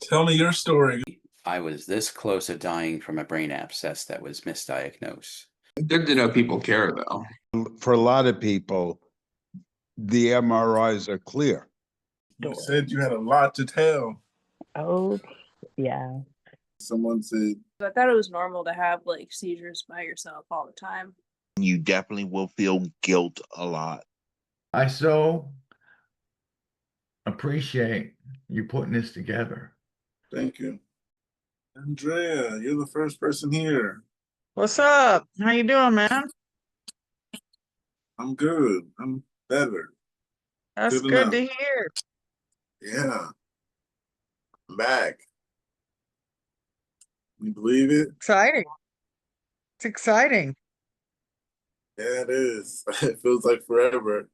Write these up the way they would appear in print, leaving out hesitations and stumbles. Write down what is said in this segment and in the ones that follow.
Tell me your story. I was this close to dying from a brain abscess that was misdiagnosed. Good to know people care, though. For a lot of people, the MRIs are clear. You said you had a lot to tell. Oh, yeah. Someone said, I thought it was normal to have like seizures by yourself all the time. You definitely will feel guilt a lot. I so appreciate you putting this together. thank you. Andrea, you're the first person here. What's up? How you doing, man? I'm good. I'm better. That's Good good to enough. hear. Yeah. I'm back. You believe it? Exciting. It's exciting. Yeah, it is. It feels like forever.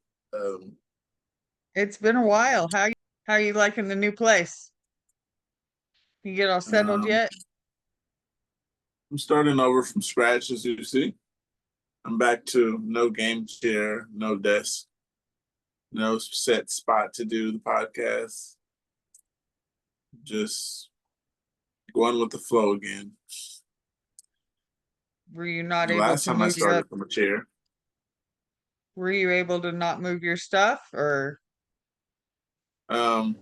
It's been a while. How you liking the new place? You get all settled Um, yet? I'm starting over from scratch, as you see. I'm back to no game chair, no desk, no set spot to do the podcast. Just going with the flow again. Were you not The able last to time I move your started from a chair. Were you able to not move your stuff or Um,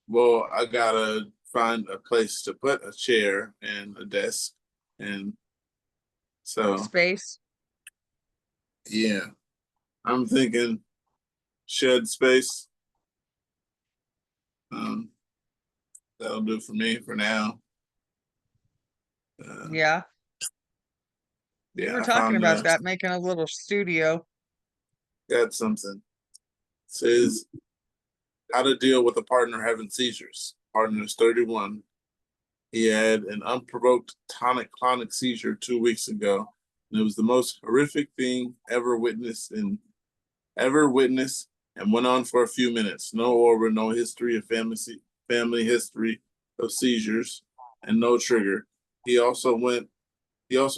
well, I gotta find a place to put a chair and a desk, and so space? yeah, I'm thinking shed space. That'll do for me for now. Yeah. We Yeah, were I talking found about that, making a little studio. got something. It says how to deal with a partner having seizures. Partner is 31. He had an unprovoked tonic-clonic seizure 2 weeks ago, and it was the most horrific thing ever witnessed, and went on for a few minutes. No aura, no history of family history of seizures, and no trigger. He also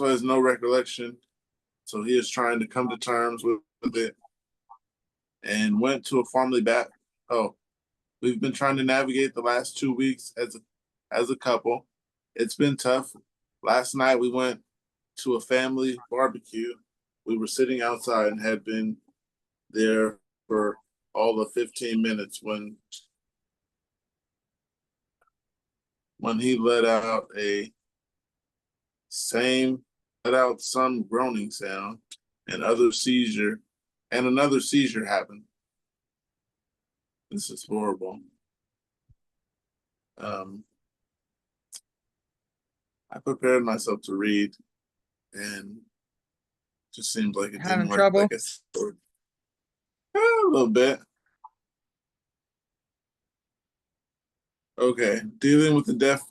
has no recollection, so he is trying to come to terms with it. And went to a family back. Oh, we've been trying to navigate the last 2 weeks as a couple. It's been tough. Last night we went to a family barbecue. We were sitting outside and had been there for all of 15 minutes when he let out some groaning sound and another seizure happened. This is horrible. I prepared myself to read, and just seemed like it Having didn't work trouble? like I thought. A little bit. Okay, dealing with a deaf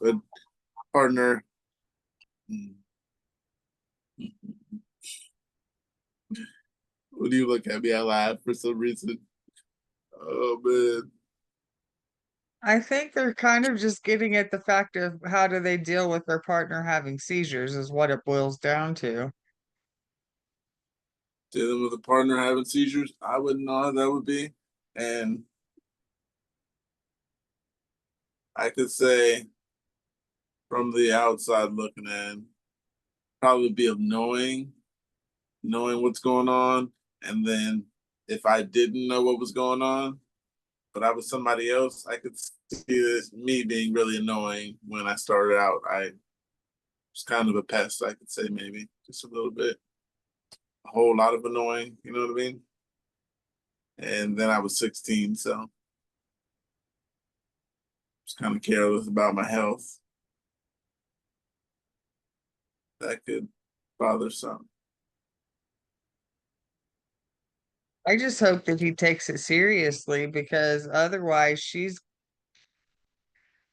partner. What do you look at me? I laugh for some reason. Oh man. I think they're kind of just getting at the fact of how do they deal with their partner having seizures is what it boils down to. Dealing with a partner having seizures, I wouldn't know how that would be. And I could say from the outside looking in, probably be of knowing what's going on. And then if I didn't know what was going on, but I was somebody else, I could see this me being really annoying when I started out. I was kind of a pest, I could say, maybe just a little bit. A whole lot of annoying, you know what I mean? And then I was 16, so I was kind of careless about my health. That could bother some. I just hope that he takes it seriously because otherwise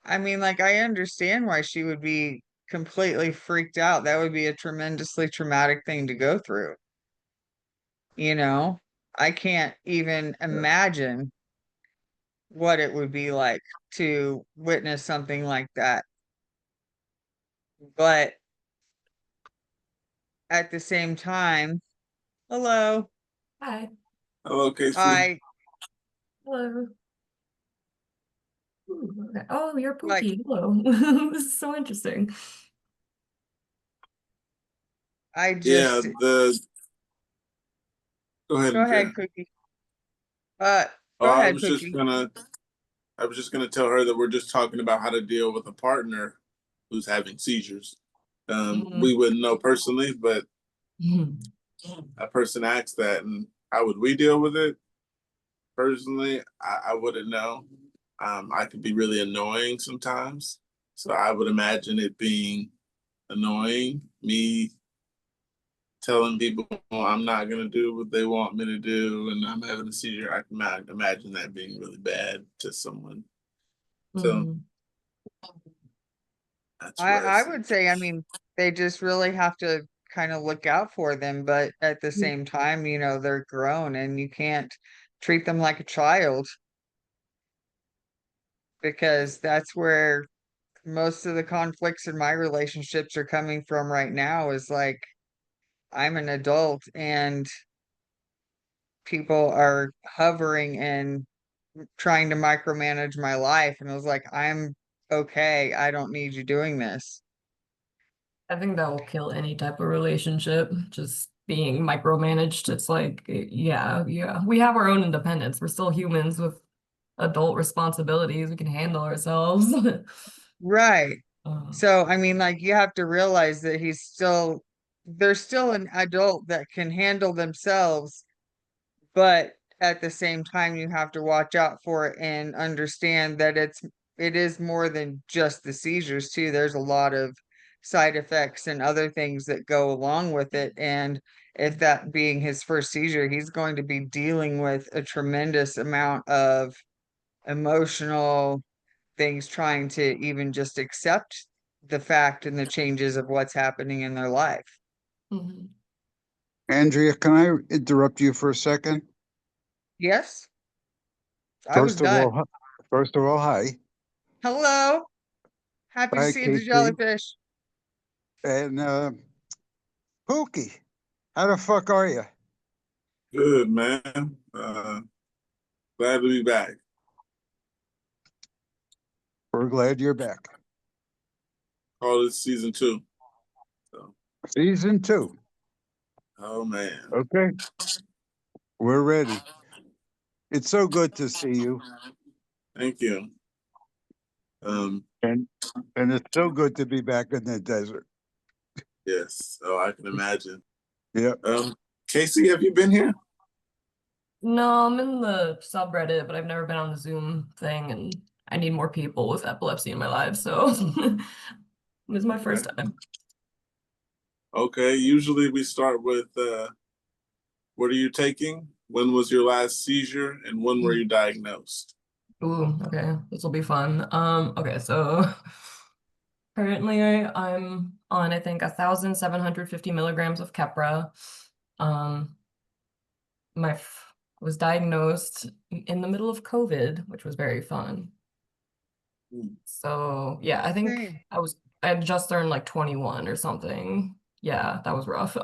I mean, like, I understand why she would be completely freaked out. That would be a tremendously traumatic thing to go through. You know, I can't even imagine what it would be like to witness something like that. But at the same time, hello, Hi. Hello, Casey. I Hello. Ooh, okay. Oh, you're Like- Pookie. Hello. This is so interesting. I Yeah, just, go ahead, go ahead, Andrea. Cookie. Oh, Go ahead, Cookie. I was just gonna tell her that we're just talking about how to deal with a partner who's having seizures. We wouldn't know personally, but a person asked that, and how would we deal with it? Personally, I wouldn't know. I could be really annoying sometimes, so I would imagine it being annoying. Me telling people I'm not gonna do what they want me to do, and I'm having a seizure. I can imagine that being really bad to someone. So that's where I see. would say, I mean, they just really have to kind of look out for them, but at the same time, you know, they're grown and you can't treat them like a child because that's where most of the conflicts in my relationships are coming from right now is like I'm an adult and people are hovering and trying to micromanage my life and I was like, I'm okay. I don't need you doing this. I think that will kill any type of relationship, just being micromanaged. It's like, yeah, yeah. We have our own independence. We're still humans with adult responsibilities. We can handle ourselves. Right. Uh, So, I mean, like, you have to realize that they're still an adult that can handle themselves, but at the same time, you have to watch out for it and understand that it is more than just the seizures too. There's a lot of side effects and other things that go along with it. And if that being his first seizure, he's going to be dealing with a tremendous amount of emotional things trying to even just accept the fact and the changes of what's happening in their life. mhm. Andrea, can I interrupt you for a second? Yes, I was First of all, done. hi. Hello, happy to Hi, see the Casey. jellyfish. And Pookie, how the fuck are you? Good, man. Glad to be back. We're glad you're back. Call this season 2. So, Season 2. oh man. Okay. We're ready. It's so good to see you. Thank you. And it's so good to be back in the desert. Yes. Oh, I can imagine. Yep. Casey, have you been here? No, I'm in the subreddit, but I've never been on the Zoom thing, and I need more people with epilepsy in my life, so this is my first time. Okay. Usually we start with what are you taking? When was your last seizure? And when were you diagnosed? Ooh, okay, this will be fun. Okay, so currently I'm on, I think, 1,750 milligrams of Keppra. Um, was diagnosed in the middle of COVID, which was very fun. So yeah, I think Same. I had just turned like 21 or something. Yeah, that was rough.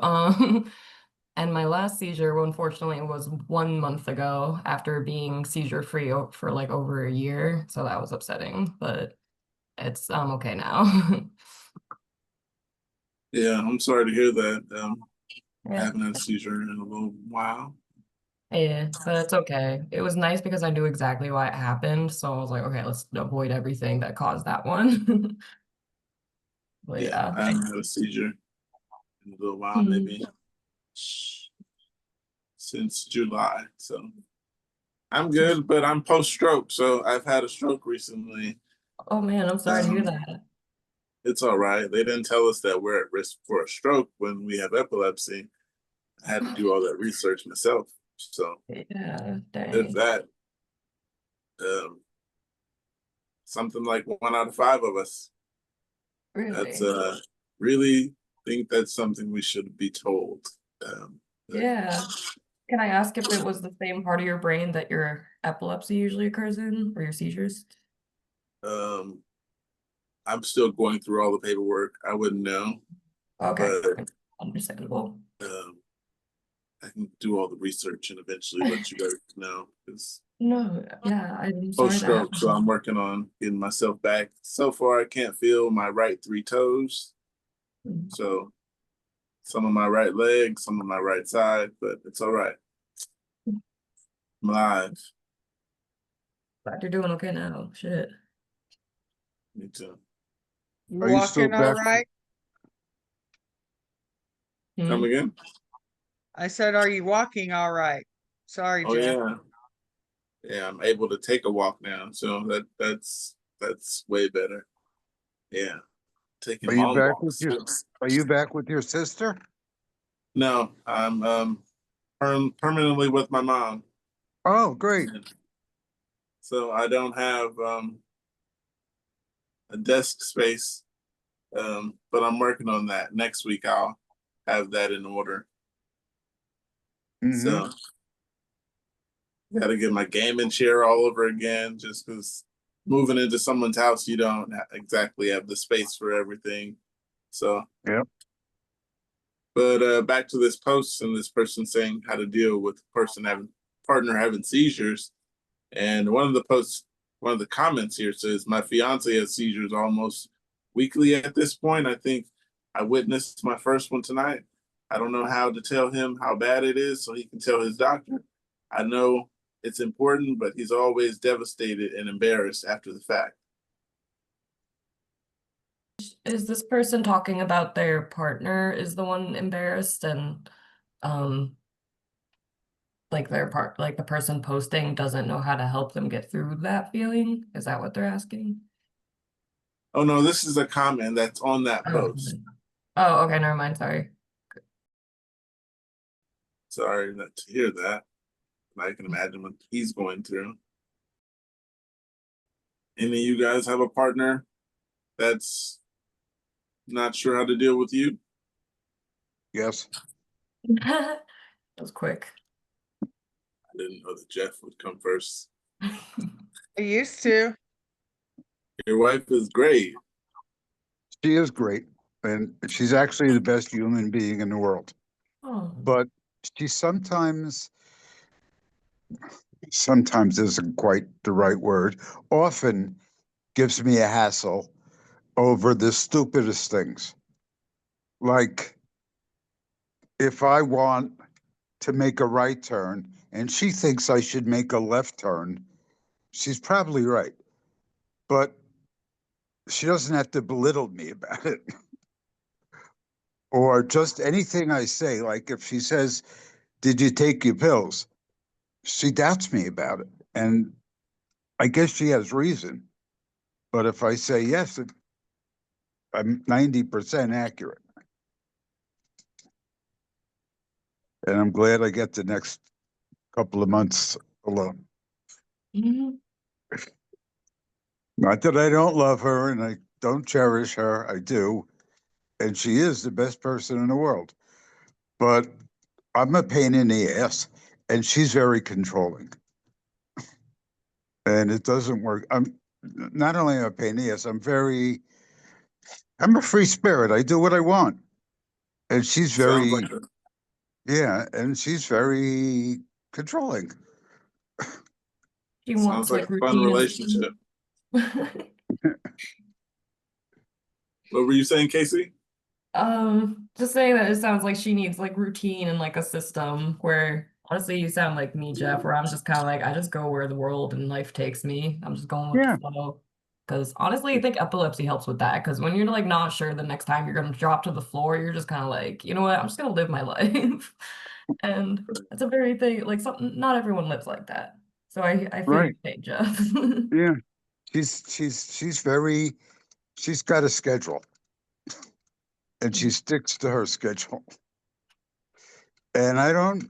And my last seizure, unfortunately, was 1 month ago after being seizure free for like over a year. So that was upsetting, but I'm okay now. Yeah, I'm sorry to hear that. I Yeah. haven't had a seizure in a little while. Yeah, but it's okay. It was nice because I knew exactly why it happened. So I was like, okay, let's avoid everything that caused that one. But Yeah, yeah. I haven't had a seizure in a little while, Mhm. maybe since July. So I'm good, but I'm post-stroke, so I've had a stroke recently. Oh man, I'm sorry to hear that. It's all right. They didn't tell us that we're at risk for a stroke when we have epilepsy. I had to do all that research myself. So Yeah, there's dang. that. Something like 1 out of 5 of us. That's Really? really think that's something we should be told. Um, Yeah. Can I ask if it was the same part of your brain that your epilepsy usually occurs in, or your seizures? um, I'm still going through all the paperwork. I wouldn't know, Okay, but understandable. I can do all the research and eventually let you guys know because No, yeah, I'm sorry post that stroke, so I'm happened. working on getting myself back. So far, I can't feel my right 3 toes. Mm. So some of my right leg, some of my right side, but it's all right. I'm alive. Glad you're doing okay now. Shit. Me too. You Are you still walking all back? right? Come Hmm? again? I said, are you walking all right? Sorry, Oh Jeff. yeah. Yeah, I'm able to take a walk now. So that's way better. Yeah. Taking Are you long back with walks. your, are you back with your sister? No, I'm permanently with my mom. Oh, great. So I don't have a desk space. But I'm working on that. Next week I'll have that in order. Hmm. So got to get my gaming chair all over again, just because moving into someone's house, you don't exactly have the space for everything. So, Yep. but back to this post and this person saying how to deal with partner having seizures. And one of the posts, one of the comments here says, "My fiance has seizures almost weekly at this point. I think I witnessed my first one tonight. I don't know how to tell him how bad it is so he can tell his doctor. I know it's important, but he's always devastated and embarrassed after the fact." Is this person talking about their partner is the one embarrassed and um like like the person posting doesn't know how to help them get through that feeling? Is that what they're asking? Oh no, this is a comment that's on that Oh, post. okay. Oh, okay, never mind, sorry. Sorry not to hear that. I can imagine what he's going through. Any of you guys have a partner that's not sure how to deal with you? Yes. That was quick. I didn't know that Jeff would come first. I used to. Your wife is great. She is great. And she's actually the best human being in the world. Oh. But she sometimes isn't quite the right word, often gives me a hassle over the stupidest things. Like if I want to make a right turn and she thinks I should make a left turn, she's probably right. But she doesn't have to belittle me about it. Or just anything I say, like if she says, "Did you take your pills?" She doubts me about it. And I guess she has reason. But if I say yes, I'm 90% accurate. And I'm glad I get the next couple of months alone. Mhm. Not that I don't love her and I don't cherish her, I do. And she is the best person in the world. But I'm a pain in the ass and she's very controlling. And it doesn't work. I'm not only a pain in the ass, I'm a free spirit. I do what I want. And she's Sounds very, like a yeah, and she's very controlling. She sounds wants like like a fun routine relationship. and What were you saying, Casey? just saying that it sounds like she needs like routine and like a system where honestly you sound like me, Jeff, where I'm just kind of like I just go where the world and life takes me. I'm just going with Yeah. the flow. Because honestly, I think epilepsy helps with that. Because when you're like not sure the next time you're gonna drop to the floor, you're just kind of like, you know what, I'm just gonna live my life. And it's a very thing, like something not everyone lives like that. So I feel Right. your pain, Jeff. Yeah. She's got a schedule and she sticks to her schedule. And I don't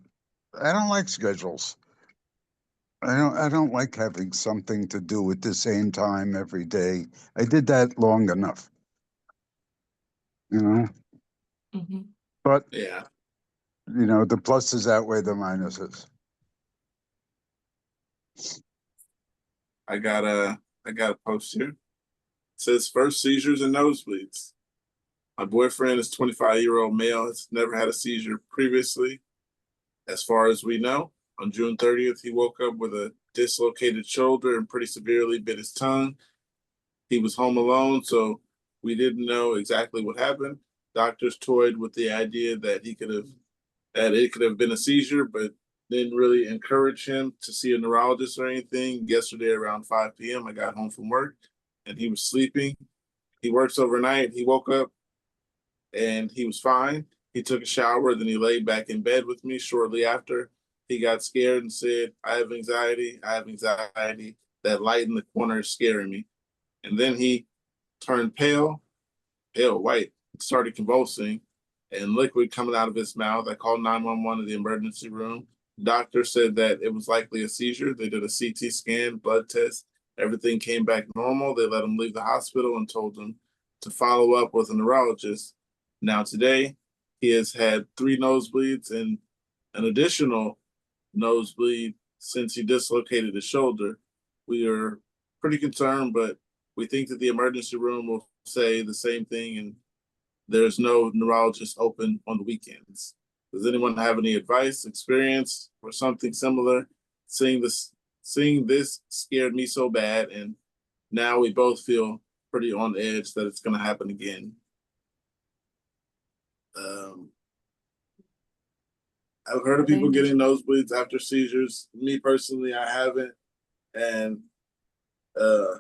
like schedules. I don't like having something to do at the same time every day. I did that long enough, you know, Mhm. but Yeah. the pluses outweigh the minuses. I got a post here. It says first seizures and nosebleeds. My boyfriend is 25-year-old male, has never had a seizure previously. As far as we know, on June 30th, he woke up with a dislocated shoulder and pretty severely bit his tongue. He was home alone, so we didn't know exactly what happened. Doctors toyed with the idea that it could have been a seizure, but didn't really encourage him to see a neurologist or anything. Yesterday around 5 p.m., I got home from work and he was sleeping. He works overnight. He woke up and he was fine. He took a shower, then he laid back in bed with me shortly after. He got scared and said, I have anxiety. I have anxiety. That light in the corner is scaring me. And then he turned pale white, started convulsing, and liquid coming out of his mouth. I called 911 in the emergency room. Doctor said that it was likely a seizure. They did a CT scan, blood test. Everything came back normal. They let him leave the hospital and told him to follow up with a neurologist. Now today, he has had 3 nosebleeds and an additional nosebleed since he dislocated his shoulder. We are pretty concerned, but we think that the emergency room will say the same thing, and there's no neurologist open on the weekends. Does anyone have any advice, experience, or something similar? Seeing this scared me so bad, and now we both feel pretty on edge that it's going to happen again. I've heard of people getting nosebleeds after seizures. Me personally, I haven't, and I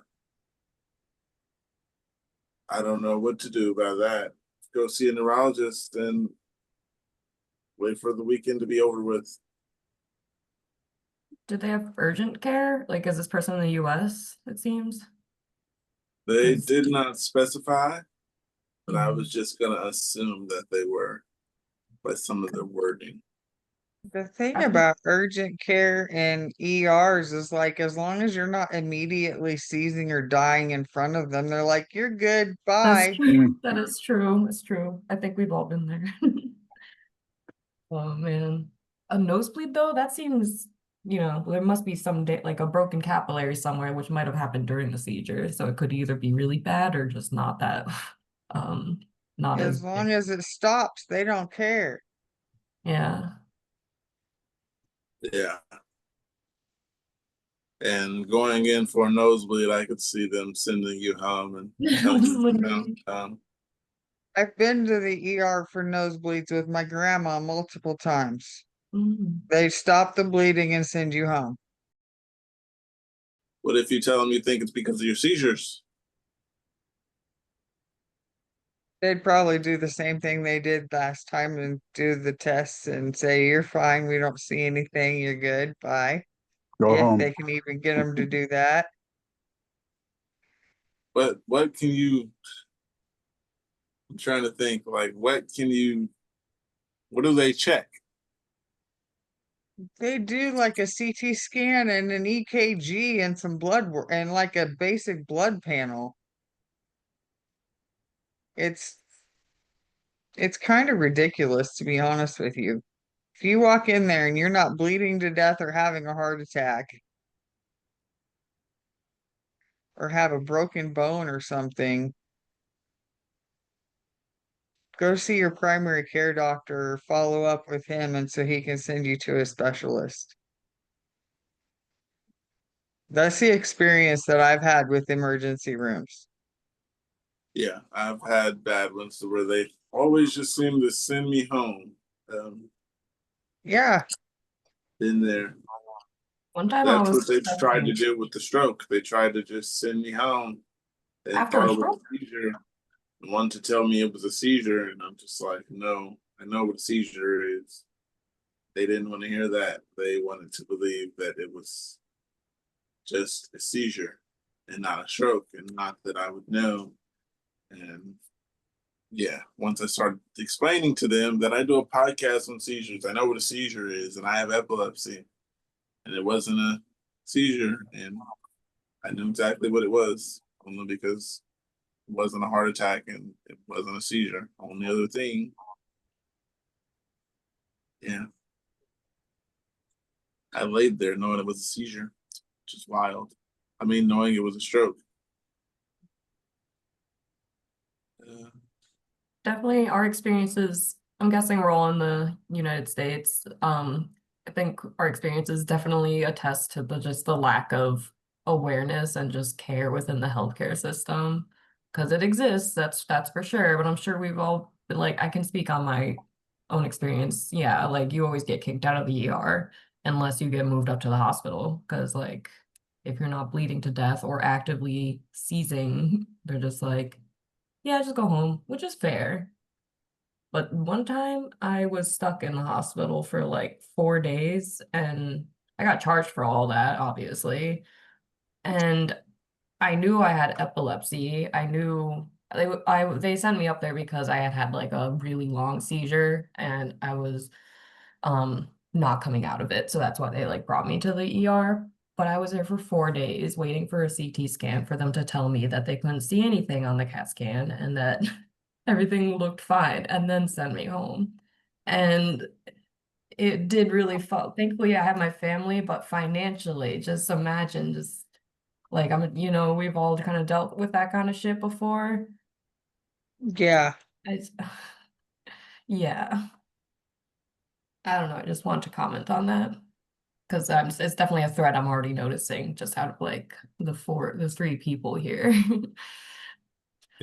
don't know what to do about that. Go see a neurologist and wait for the weekend to be over with. Did they have urgent care? Like, is this person in the US, it seems? They Yes. did not specify, but I was just gonna assume that they were by some of their wording. The thing After- about urgent care and ERs is like, as long as you're not immediately seizing or dying in front of them, they're like, you're good, That's bye. true. That is true. It's true. I think we've all been there. Oh man. A nosebleed though, that seems, there must be some like a broken capillary somewhere, which might have happened during the seizure. So it could either be really bad or just not that not As long as it stops, they don't care. yeah. Yeah. And going in for a nosebleed, I could see them sending you home and telling you to Literally. come. I've been to the ER for nosebleeds with my grandma multiple times. Mm. They stop the bleeding and send you home. What if you tell them you think it's because of your seizures? They'd probably do the same thing they did last time and do the tests and say, you're fine, we don't see anything, you're good, bye. Go If home. they can even get them to do that. But what can you? I'm trying to think. Like, what do they check? They do like a CT scan and an EKG and some blood work and like a basic blood panel. It's kind of ridiculous, to be honest with you. If you walk in there and you're not bleeding to death or having a heart attack or have a broken bone or something, go see your primary care doctor or follow up with him and so he can send you to a specialist. That's the experience that I've had with emergency rooms. Yeah, I've had bad ones where they always just seem to send me home. Yeah, Been there. One time I That's was what they tried to expecting- do with the stroke. They tried to just send me home. They After a thought it was stroke? a seizure. And wanted to tell me it was a seizure, and I'm just like, no, I know what a seizure is. They didn't want to hear that. They wanted to believe that it was just a seizure and not a stroke, and not that I would know. And yeah, once I started explaining to them that I do a podcast on seizures, I know what a seizure is, and I have epilepsy, and it wasn't a seizure, and I knew exactly what it was, only because it wasn't a heart attack and it wasn't a seizure. Only other thing, yeah, I laid there knowing it was a seizure, which is wild. I mean, knowing it was a stroke. Definitely our experiences, I'm guessing we're all in the United States. I think our experiences definitely attest to the lack of awareness and just care within the healthcare system. Because it exists, that's for sure. But I'm sure we've all been like, I can speak on my own experience. Yeah, like you always get kicked out of the ER unless you get moved up to the hospital. Because like if you're not bleeding to death or actively seizing, they're just like, yeah, just go home, which is fair. But one time I was stuck in the hospital for like 4 days and I got charged for all that, obviously. And I knew I had epilepsy. I knew they sent me up there because I had had like a really long seizure and I was not coming out of it. So that's why they like brought me to the ER. But I was there for 4 days waiting for a CT scan for them to tell me that they couldn't see anything on the CAT scan and that everything looked fine and then send me home. And it did really feel, thankfully I have my family, but financially, just imagine just like we've all kind of dealt with that kind of shit before. Yeah. It's, yeah. I don't know. I just want to comment on that because it's definitely a threat I'm already noticing just out of like the three people here.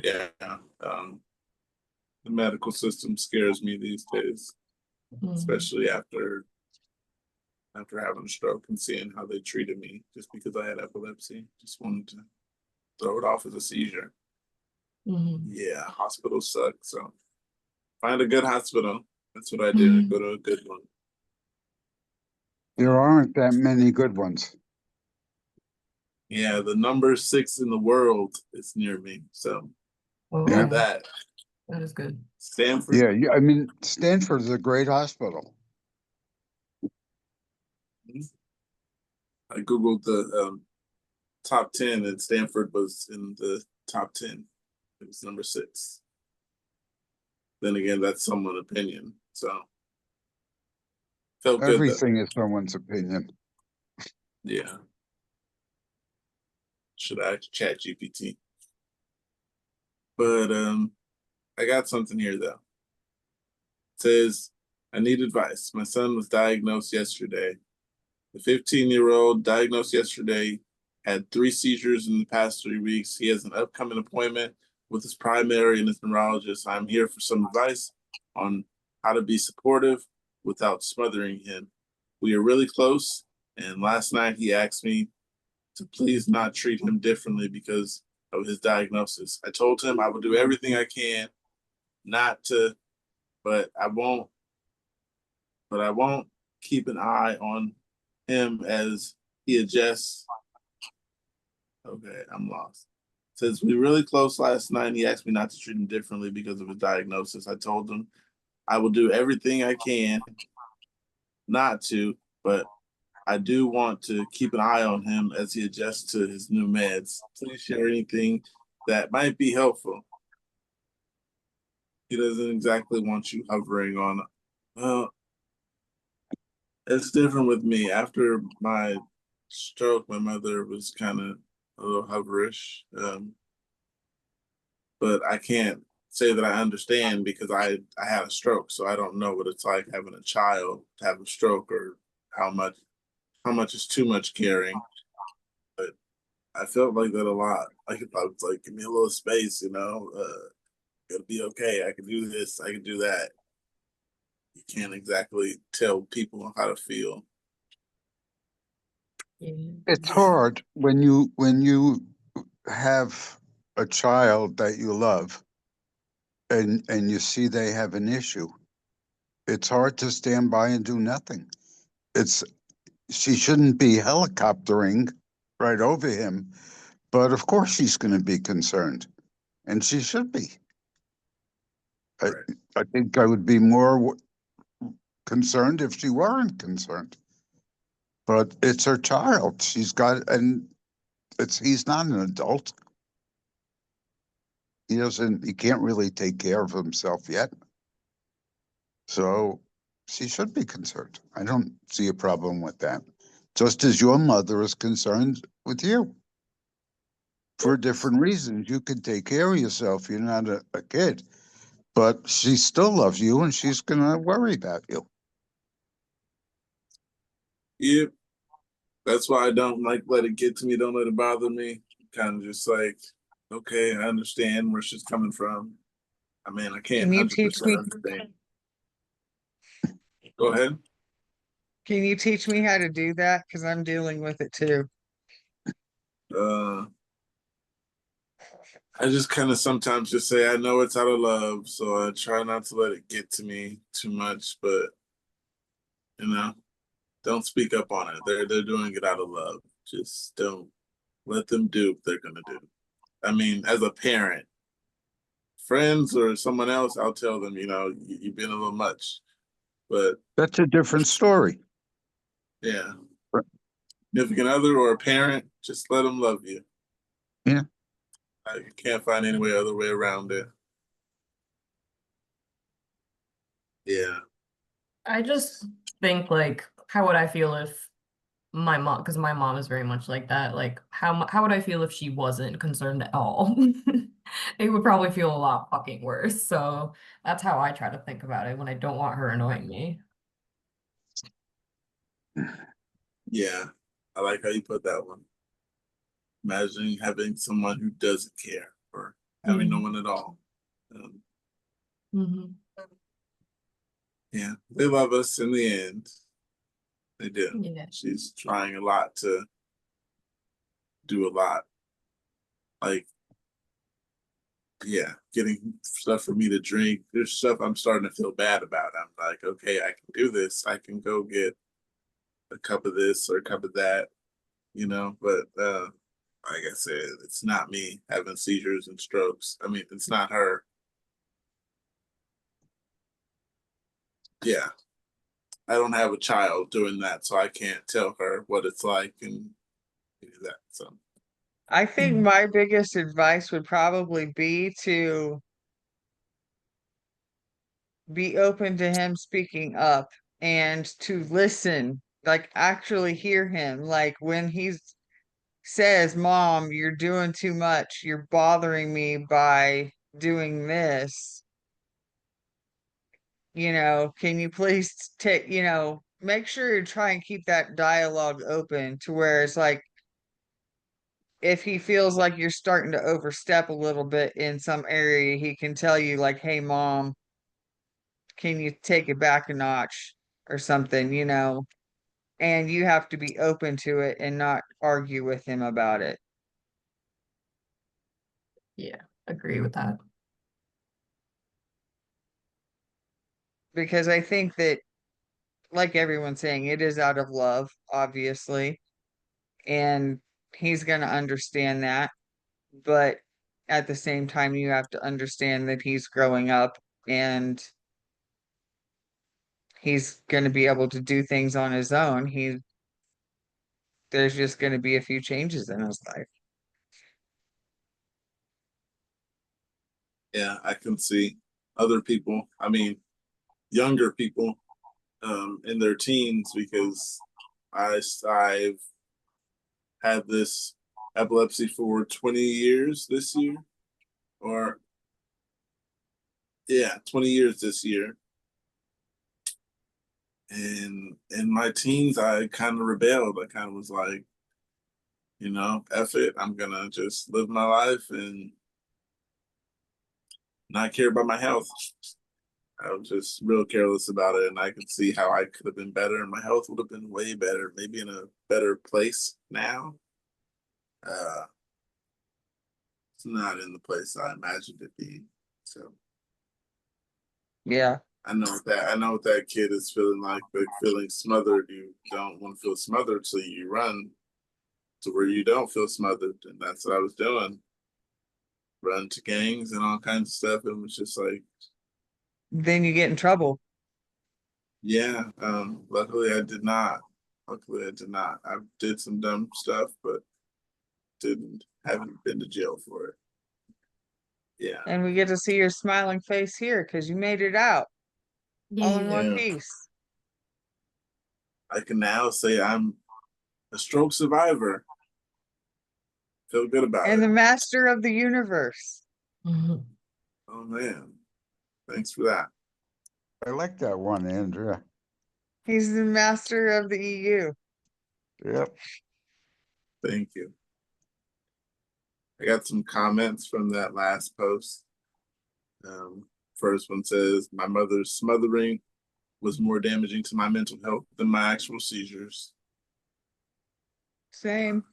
Yeah. The medical system scares me these days, especially after having a stroke and seeing how they treated me just because I had epilepsy. Just wanted to throw it off as a seizure. Yeah, hospitals suck. So find a good hospital. That's what I do. Go to a good one. There aren't that many good ones. Yeah, the number 6 in the world is near me. So Oh, Yeah. that that is good. Stanford. Yeah, I mean, Stanford is a great hospital. I googled the top 10 and Stanford was in the top 10. It was number 6. Then again, that's someone's opinion. So felt good though. Everything is someone's opinion. Yeah. Should I chat GPT? But I got something here though. It says, I need advice. My son was diagnosed yesterday. The 15-year-old diagnosed yesterday had 3 seizures in the past 3 weeks. He has an upcoming appointment with his primary and his neurologist. I'm here for some advice on how to be supportive without smothering him. We are really close, and last night he asked me to please not treat him differently because of his diagnosis. I told him I will do everything I can not to, but I won't keep an eye on him as he adjusts. Okay, I'm lost. Since we were really close last night, he asked me not to treat him differently because of his diagnosis. I told him I will do everything I can not to, but I do want to keep an eye on him as he adjusts to his new meds. Please share anything that might be helpful. He doesn't exactly want you hovering on. Well, it's different with me. After my stroke, my mother was kind of a little hoverish. But I can't say that I understand because I had a stroke, so I don't know what it's like having a child to have a stroke or how much is too much caring. But I felt like that a lot. Like if I was like, give me a little space, it'll be okay. I can do this, I can do that. You can't exactly tell people how to feel. It's hard when you have a child that you love and you see they have an issue. It's hard to stand by and do nothing. She shouldn't be helicoptering right over him, but of course she's going to be concerned, and she should be. I think I would be more concerned if she weren't concerned. But it's her child. She's he's not an adult. He can't really take care of himself yet. So she should be concerned. I don't see a problem with that. Just as your mother is concerned with you. For different reasons. You can take care of yourself. You're not a kid. But she still loves you and she's going to worry about you. Yep. That's why I don't like let it get to me. Don't let it bother me. Kind of just like, okay, I understand where she's coming from. I mean, I can't Can you teach 100% me? understand. Go ahead. Can you teach me how to do that? Because I'm dealing with it too. I just kind of sometimes just say I know it's out of love, so I try not to let it get to me too much. But you know, don't speak up on it. They're doing it out of love. Just don't let them do what they're gonna do. I mean, as a parent, friends or someone else, I'll tell them, you've been a little much. But That's a different story. yeah, significant other or a parent, just let them love you. Yeah. I can't find any other way around it. Yeah. I just think like, how would I feel if my mom, because my mom is very much like that. Like, how would I feel if she wasn't concerned at all? It would probably feel a lot fucking worse. So that's how I try to think about it when I don't want her annoying me. Yeah. I like how you put that one. Imagining having someone who doesn't care or having no one at all. Mm-hmm. Yeah, they love us in the end. They do. Yeah. She's trying a lot to do a lot. Like, yeah, getting stuff for me to drink. There's stuff I'm starting to feel bad about. I'm like, okay, I can do this. I can go get a cup of this or a cup of that, but like I said, it's not me having seizures and strokes. I mean, it's not her. Yeah. I don't have a child doing that, so I can't tell her what it's like and do that. So I think my biggest advice would probably be to be open to him speaking up and to listen, like actually hear him. Like when he says, Mom, you're doing too much, you're bothering me by doing this. Can you please take, make sure you try and keep that dialogue open to where it's like, if he feels like you're starting to overstep a little bit in some area, he can tell you, like, hey, Mom, can you take it back a notch or something, and you have to be open to it and not argue with him about it. Yeah, agree with that. Because I think that, like everyone's saying, it is out of love, obviously, and he's going to understand that. But at the same time, you have to understand that he's growing up and he's going to be able to do things on his own. There's just going to be a few changes in his life. yeah, I can see other people. I mean, younger people, in their teens because I've had this epilepsy for 20 years this year, or yeah, 20 years this year. And in my teens, I kind of rebelled. I kind of was like, F it. I'm gonna just live my life and not care about my health. I was just real careless about it, and I could see how I could have been better, and my health would have been way better, maybe in a better place now. It's not in the place I imagined it being. So Yeah. I know what that kid is feeling like feeling smothered. You don't want to feel smothered, so you run to where you don't feel smothered, and that's what I was doing. Run to gangs and all kinds of stuff. It was just like, Then you get in trouble. yeah. Luckily I did not. I did some dumb stuff, but haven't been to jail for it. Yeah. And we get to see your smiling face here because you made it out all in one Yeah. piece. I can now say I'm a stroke survivor. Feel good about And it. the master of the universe. Mhm. Oh man. Thanks for that. I like that one, Andrea. He's the master of the EU. Yep. Thank you. I got some comments from that last post. First one says, my mother's smothering was more damaging to my mental health than my actual seizures. Same.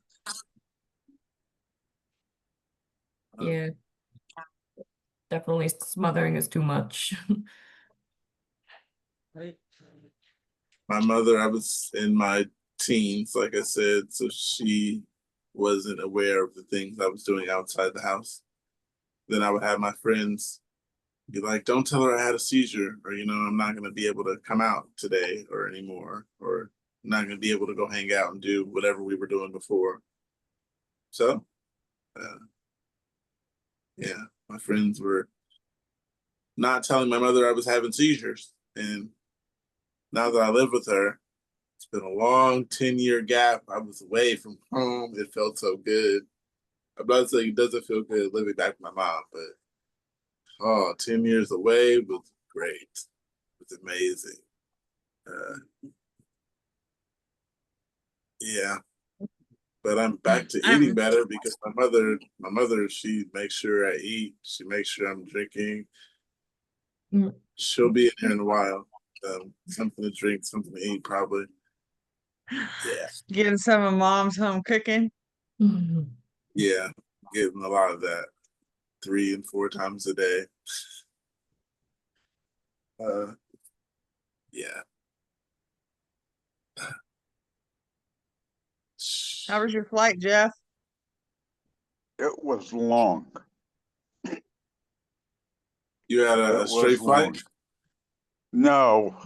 Yeah. Definitely smothering is too much. My mother, I was in my teens, like I said, so she wasn't aware of the things I was doing outside the house. Then I would have my friends be like, don't tell her I had a seizure, or, I'm not going to be able to come out today or anymore, or I'm not going to be able to go hang out and do whatever we were doing before. So, yeah, my friends were not telling my mother I was having seizures. And now that I live with her, it's been a long 10-year gap. I was away from home. It felt so good. I'm not saying it doesn't feel good living back with my mom, but 10 years away was great. It was amazing. Yeah. But I'm back to eating better because my mother, she makes sure I eat. She makes sure I'm drinking. Mm. She'll be in here in a while. Something to drink, something to eat, probably. Yeah. Getting some of mom's home cooking. Yeah. Getting a lot of that 3 and 4 times a day. Yeah. How was your flight, Jeff? It was long. You had It a was straight flight? long. No,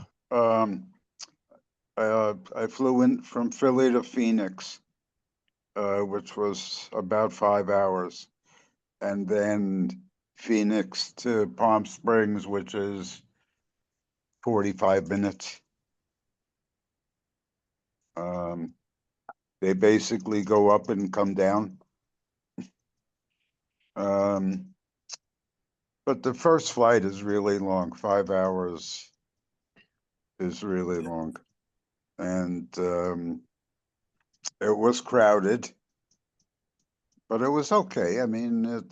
I flew in from Philly to Phoenix, which was about 5 hours, and then Phoenix to Palm Springs, which is 45 minutes. They basically go up and come down. But the first flight is really long. 5 hours is really long. And it was crowded, but it was okay. I mean, the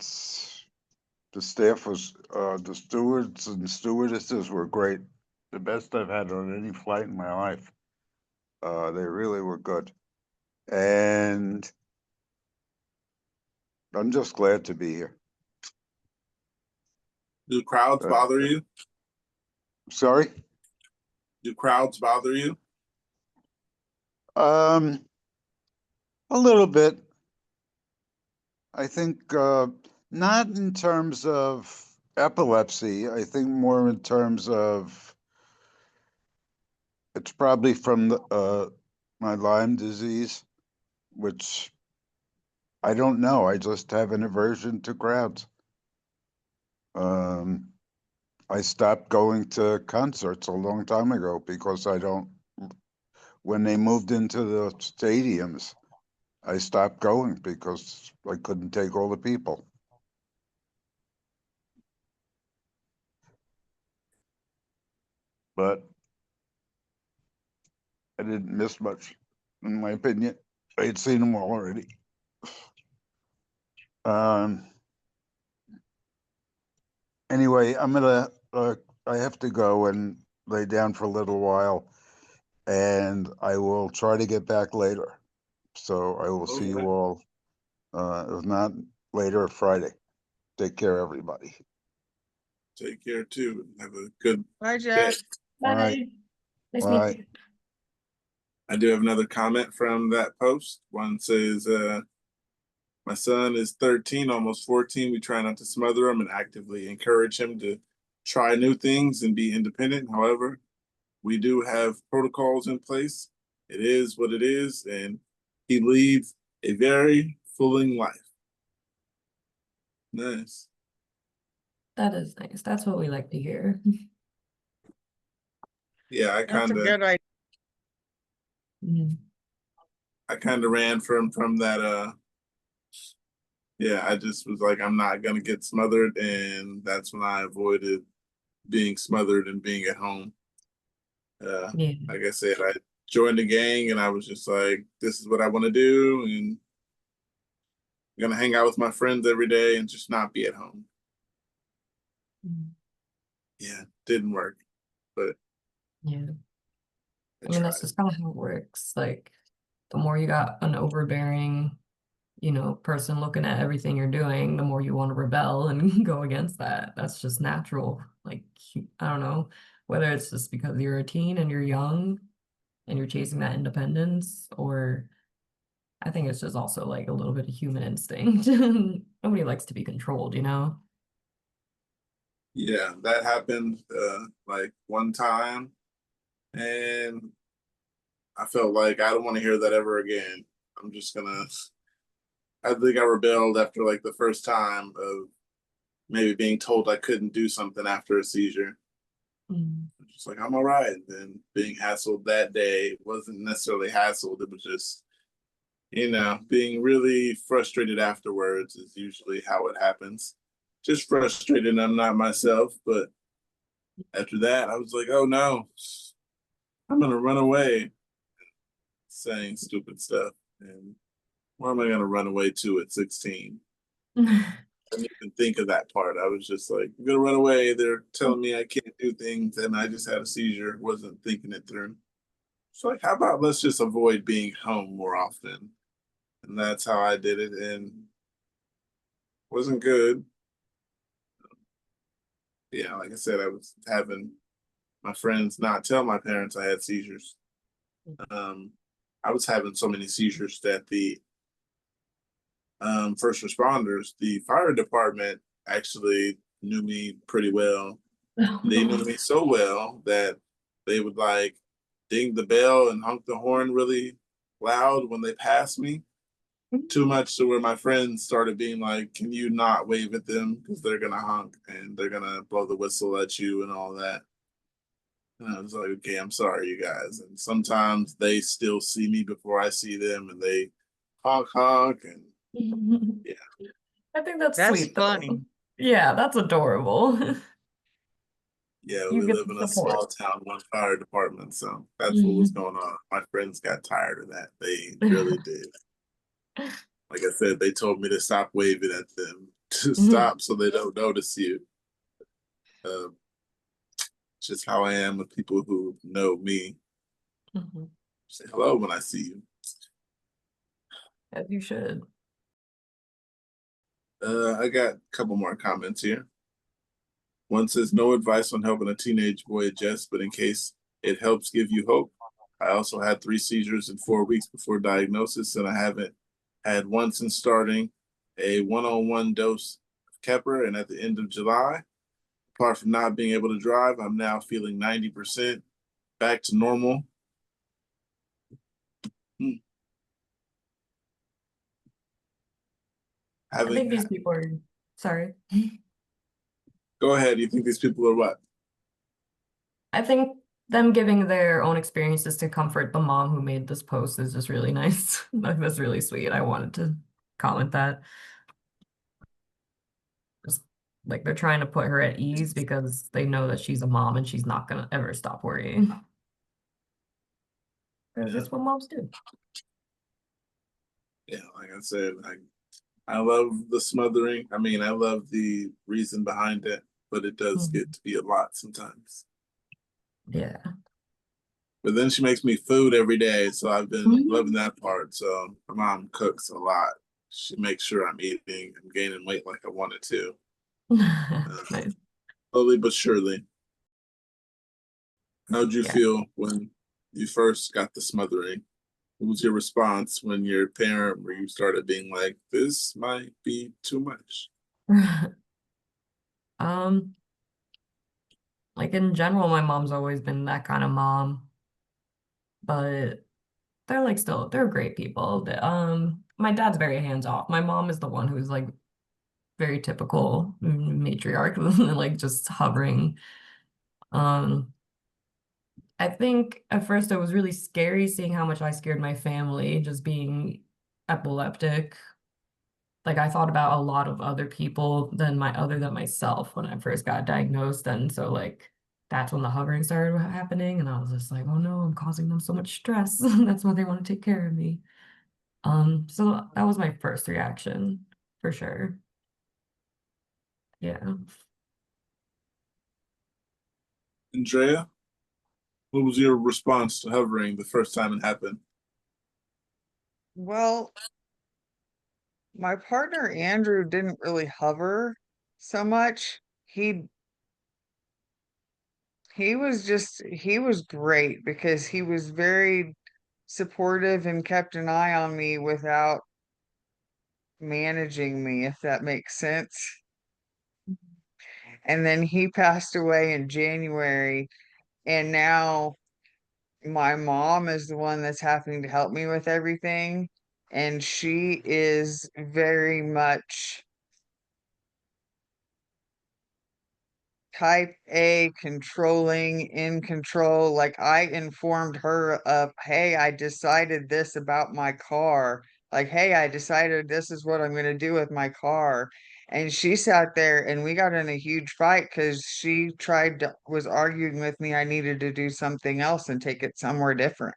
staff was, the stewards and stewardesses were great. The best I've had on any flight in my life. They really were good. And I'm just glad to be here. Do crowds bother you? Sorry? Do crowds bother you? A little bit. I think not in terms of epilepsy. I think more in terms of it's probably from my Lyme disease, which I don't know. I just have an aversion to crowds. I stopped going to concerts a long time ago because when they moved into the stadiums, I stopped going because I couldn't take all the people. But I didn't miss much, in my opinion. I had seen them all already. Anyway, I have to go and lay down for a little while, and I will try to get back later. So I will see you Okay. all, if not later, Friday. Take care, everybody. Take care too. Have a good Bye, day. Jeff. Bye. Nice Bye. meeting you. I do have another comment from that post. One says, my son is 13, almost 14. We try not to smother him and actively encourage him to try new things and be independent. However, we do have protocols in place. It is what it is, and he leads a very fulfilling life. Nice. That is nice. That's what we like to hear. Yeah, That's a good idea. I kind of ran from that. Yeah, I just was like, I'm not gonna get smothered, and that's when I avoided being smothered and being at home. Yeah. Like I said, joined the gang, and I was just like, this is what I want to do, and I'm gonna hang out with my friends every day and just not be at home. Yeah, didn't work, but Yeah. I I mean, that's tried. just kind of how it works. Like, the more you got an overbearing, person looking at everything you're doing, the more you want to rebel and go against that. That's just natural. Like, I don't know, whether it's just because you're a teen and you're young and you're chasing that independence, or I think it's just also like a little bit of human instinct. Nobody likes to be controlled, you know? Yeah, that happened like one time, and I felt like I don't want to hear that ever again. I'm just gonna. I think I rebelled after like the first time of maybe being told I couldn't do something after a seizure. Mm. Just like, I'm all right. And then being hassled that day wasn't necessarily hassled. It was just, being really frustrated afterwards is usually how it happens. Just frustrated and I'm not myself. But after that, I was like, oh no, I'm going to run away, saying stupid stuff. And where am I going to run away to at 16? I didn't even think of that part. I was just like, I'm gonna run away. They're telling me I can't do things, and I just had a seizure. Wasn't thinking it through. So like, how about let's just avoid being home more often? And that's how I did it, and wasn't good. Yeah, like I said, I was having my friends not tell my parents I had seizures. I was having so many seizures that the first responders, the fire department actually knew me pretty well. They knew me so well that they would like ding the bell and honk the horn really loud when they passed me. Too much to where my friends started being like, can you not wave at them? Because they're going to honk and they're going to blow the whistle at you and all that. And I was like, okay, I'm sorry, you guys. And sometimes they still see me before I see them and they honk and yeah. I think that's That's sweet, though. funny. Yeah, that's adorable. Yeah, You we get live the in a support. small town, one fire department, so that's what was going on. My friends got tired of that. They really did. Like I said, they told me to stop waving at them, to stop so they don't notice you. Um, just how I am with people who know me. Mhm. Say hello when I see you. As you should. I got a couple more comments here. One says, no advice on helping a teenage boy adjust, but in case it helps give you hope. I also had 3 seizures in 4 weeks before diagnosis, and I haven't had one since starting a one-on-one dose of Kepper. And at the end of July, apart from not being able to drive, I'm now feeling 90% back to normal. I think these people are sorry. Go ahead. You think these people are what? I think them giving their own experiences to comfort the mom who made this post is just really nice. Like, that's really sweet. I wanted to comment that. Just like they're trying to put her at ease because they know that she's a mom and she's not gonna ever stop worrying. Because that's what moms do. Yeah, like I said, I love the smothering. I mean, I love the reason behind it, but it does get to be a lot sometimes. Yeah. But then she makes me food every day, so I've been loving that part. So my mom cooks a lot. She makes sure I'm eating and gaining weight like I wanted to. Nice. Slowly but surely. How'd you Yeah. feel when you first got the smothering? What was your response when your parent, where you started being like, this might be too much? Like in general, my mom's always been that kind of mom, but they're like they're great people. My dad's very hands off. My mom is the one who's like very typical matriarch, like just hovering. I think at first it was really scary seeing how much I scared my family just being epileptic. Like I thought about a lot of other people than myself when I first got diagnosed. And so like that's when the hovering started happening, and I was just like, oh no, I'm causing them so much stress. That's why they want to take care of me. So that was my first reaction for sure. Yeah. Andrea, what was your response to hovering the first time it happened? Well, my partner Andrew didn't really hover so much. He was great because he was very supportive and kept an eye on me without managing me, if that makes sense. And then he passed away in January, and now my mom is the one that's having to help me with everything. And she is very much type A, controlling, in control. Like I informed her of, hey, I decided this about my car. Like, hey, I decided this is what I'm going to do with my car. And she sat there and we got in a huge fight because she was arguing with me. I needed to do something else and take it somewhere different.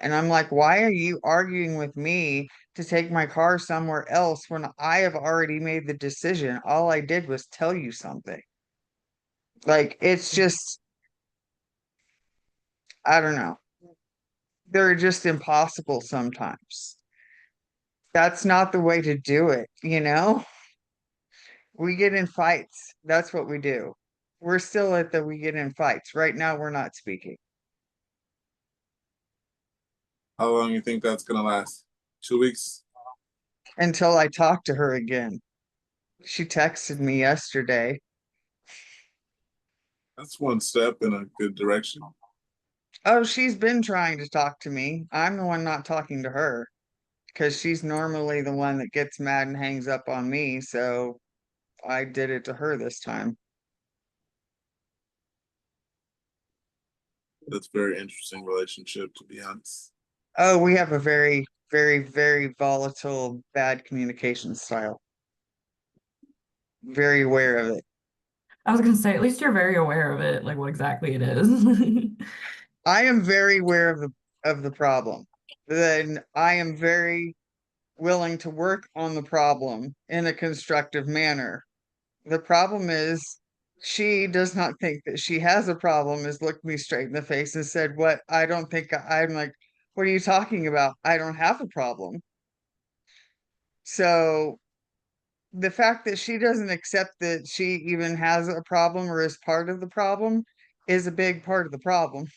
And I'm like, why are you arguing with me to take my car somewhere else when I have already made the decision? All I did was tell you something. Like, it's just, I don't know. They're just impossible sometimes. That's not the way to do it, you know? We get in fights. That's what we do. We're still at the we get in fights. Right now, we're not speaking How long you think that's gonna last? 2 weeks? until I talk to her again. She texted me yesterday. That's one step in a good direction. Oh, she's been trying to talk to me. I'm the one not talking to her because she's normally the one that gets mad and hangs up on me. So I did it to her this time. That's a very interesting relationship, to be honest. Oh, we have a very, very, very volatile, bad communication style. Very aware of it. I was gonna say, at least you're very aware of it, like what exactly it is. I am very aware of the problem. Then I am very willing to work on the problem in a constructive manner. The problem is she does not think that she has a problem, has looked me straight in the face and said, what I don't think I'm like, what are you talking about? I don't have a problem. So the fact that she doesn't accept that she even has a problem or is part of the problem is a big part of the problem.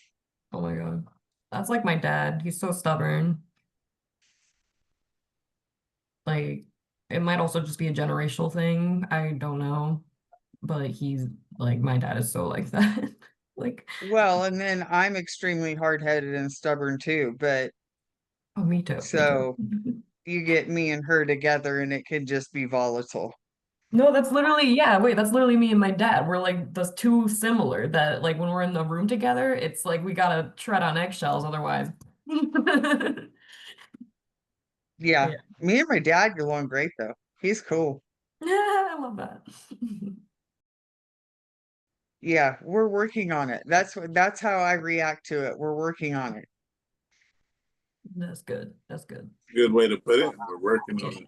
Oh my God. That's like my dad. He's so stubborn. Like, it might also just be a generational thing. I don't know. But he's like, my dad is so like that. Like, Well, and then I'm extremely hard-headed and stubborn too, but oh, me too. Me too. so you get me and her together and it can just be volatile. No, that's literally, yeah, wait, that's literally me and my dad. We're like those two similar that like when we're in the room together, it's like we gotta tread on eggshells otherwise. Yeah. Yeah. Me and my dad get along great though. He's cool. Yeah, I love that. Yeah, we're working on it. That's how I react to it. We're working on it. That's good. That's good. Good way to put it. We're working on it.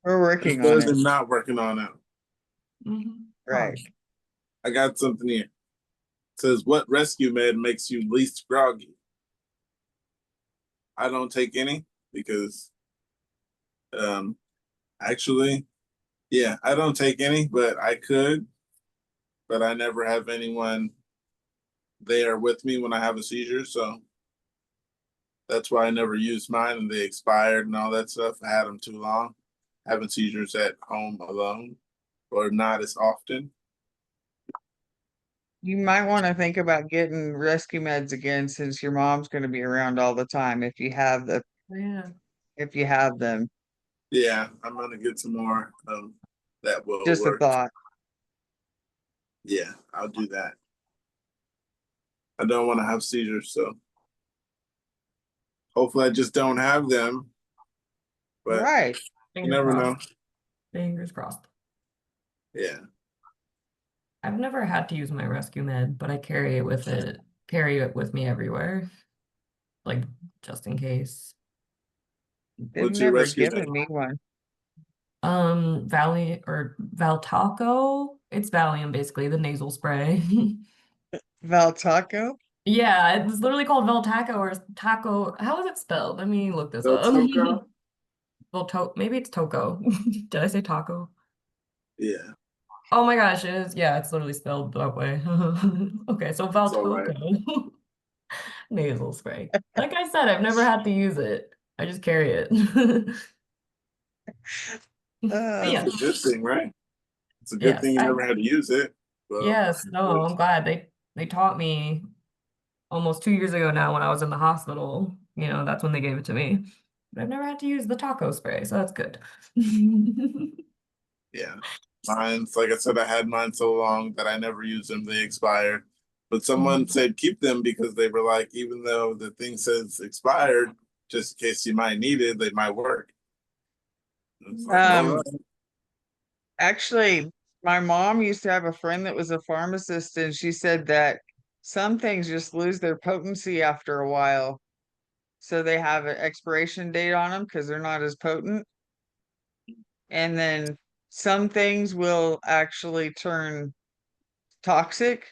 We're As working well on as it. they're not working on it. Mhm. Right. I got something here. It says, what rescue med makes you least groggy? I don't take any because actually, yeah, I don't take any, but I could. But I never have anyone there with me when I have a seizure, so that's why I never used mine and they expired and all that stuff. I had them too long. Having seizures at home alone or not as often. You might want to think about getting rescue meds again since your mom's going to be around all the time if you have Yeah. if you have them. Yeah, I'm gonna get some more. That will Just a work. thought. Yeah, I'll do that. I don't want to have seizures, so hopefully I just don't have them. But Right. you never know. Fingers crossed. Yeah. I I've never had to use my rescue med, but I carry it with me everywhere. Like just in case. They've What's your never rescue med? given me one. Valley or Valtaco. It's Valium basically, the nasal spray. Valtaco? Yeah, it's literally called Valtaco or Taco. How is it spelled? Let me look this up. Valtoco? Maybe it's Toco. Did I say taco? Yeah, Oh my gosh, it is. Yeah, it's literally spelled that way. Okay, so it's all right. Valtoco nasal spray. Like I said, I've never had to use it. I just carry it. But yeah, That's a good thing, right? It's a good yes, thing you never had to use it. Well, yes, no, I'm glad they taught me almost 2 years ago now when I was in the hospital. You know, that's when they gave it to me. But I've never had to use the taco spray, so that's good. yeah. Mine's, like I said, I had mine so long that I never used them. They expired. But someone said keep them because they were like, even though the thing says expired, just in case you might need it, they might work. It's like, all right. Actually, my mom used to have a friend that was a pharmacist, and she said that some things just lose their potency after a while. So they have an expiration date on them because they're not as potent. And then some things will actually turn toxic,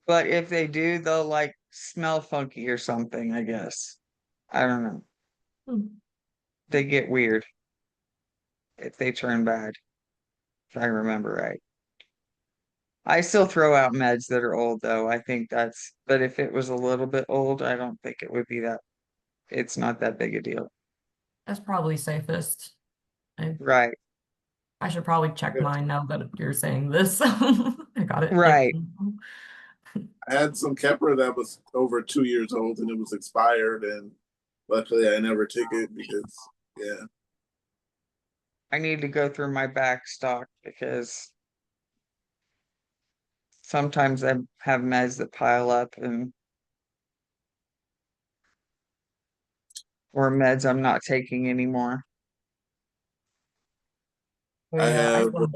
but if they do, they'll like smell funky or something, I guess. I don't know. Hmm. They get weird if they turn bad, if I remember right. I still throw out meds that are old though. I think that's, but if it was a little bit old, I don't think it would be that, it's not that big a deal. That's probably safest. I Right, I should probably check mine now that you're saying this. I got it. Yep. right. I had some Kepra that was over 2 years old and it was expired, and luckily I never took it because, yeah. I need to go through my back stock because sometimes I have meds that pile up and or meds I'm not taking anymore. Oh, I yeah, I have still.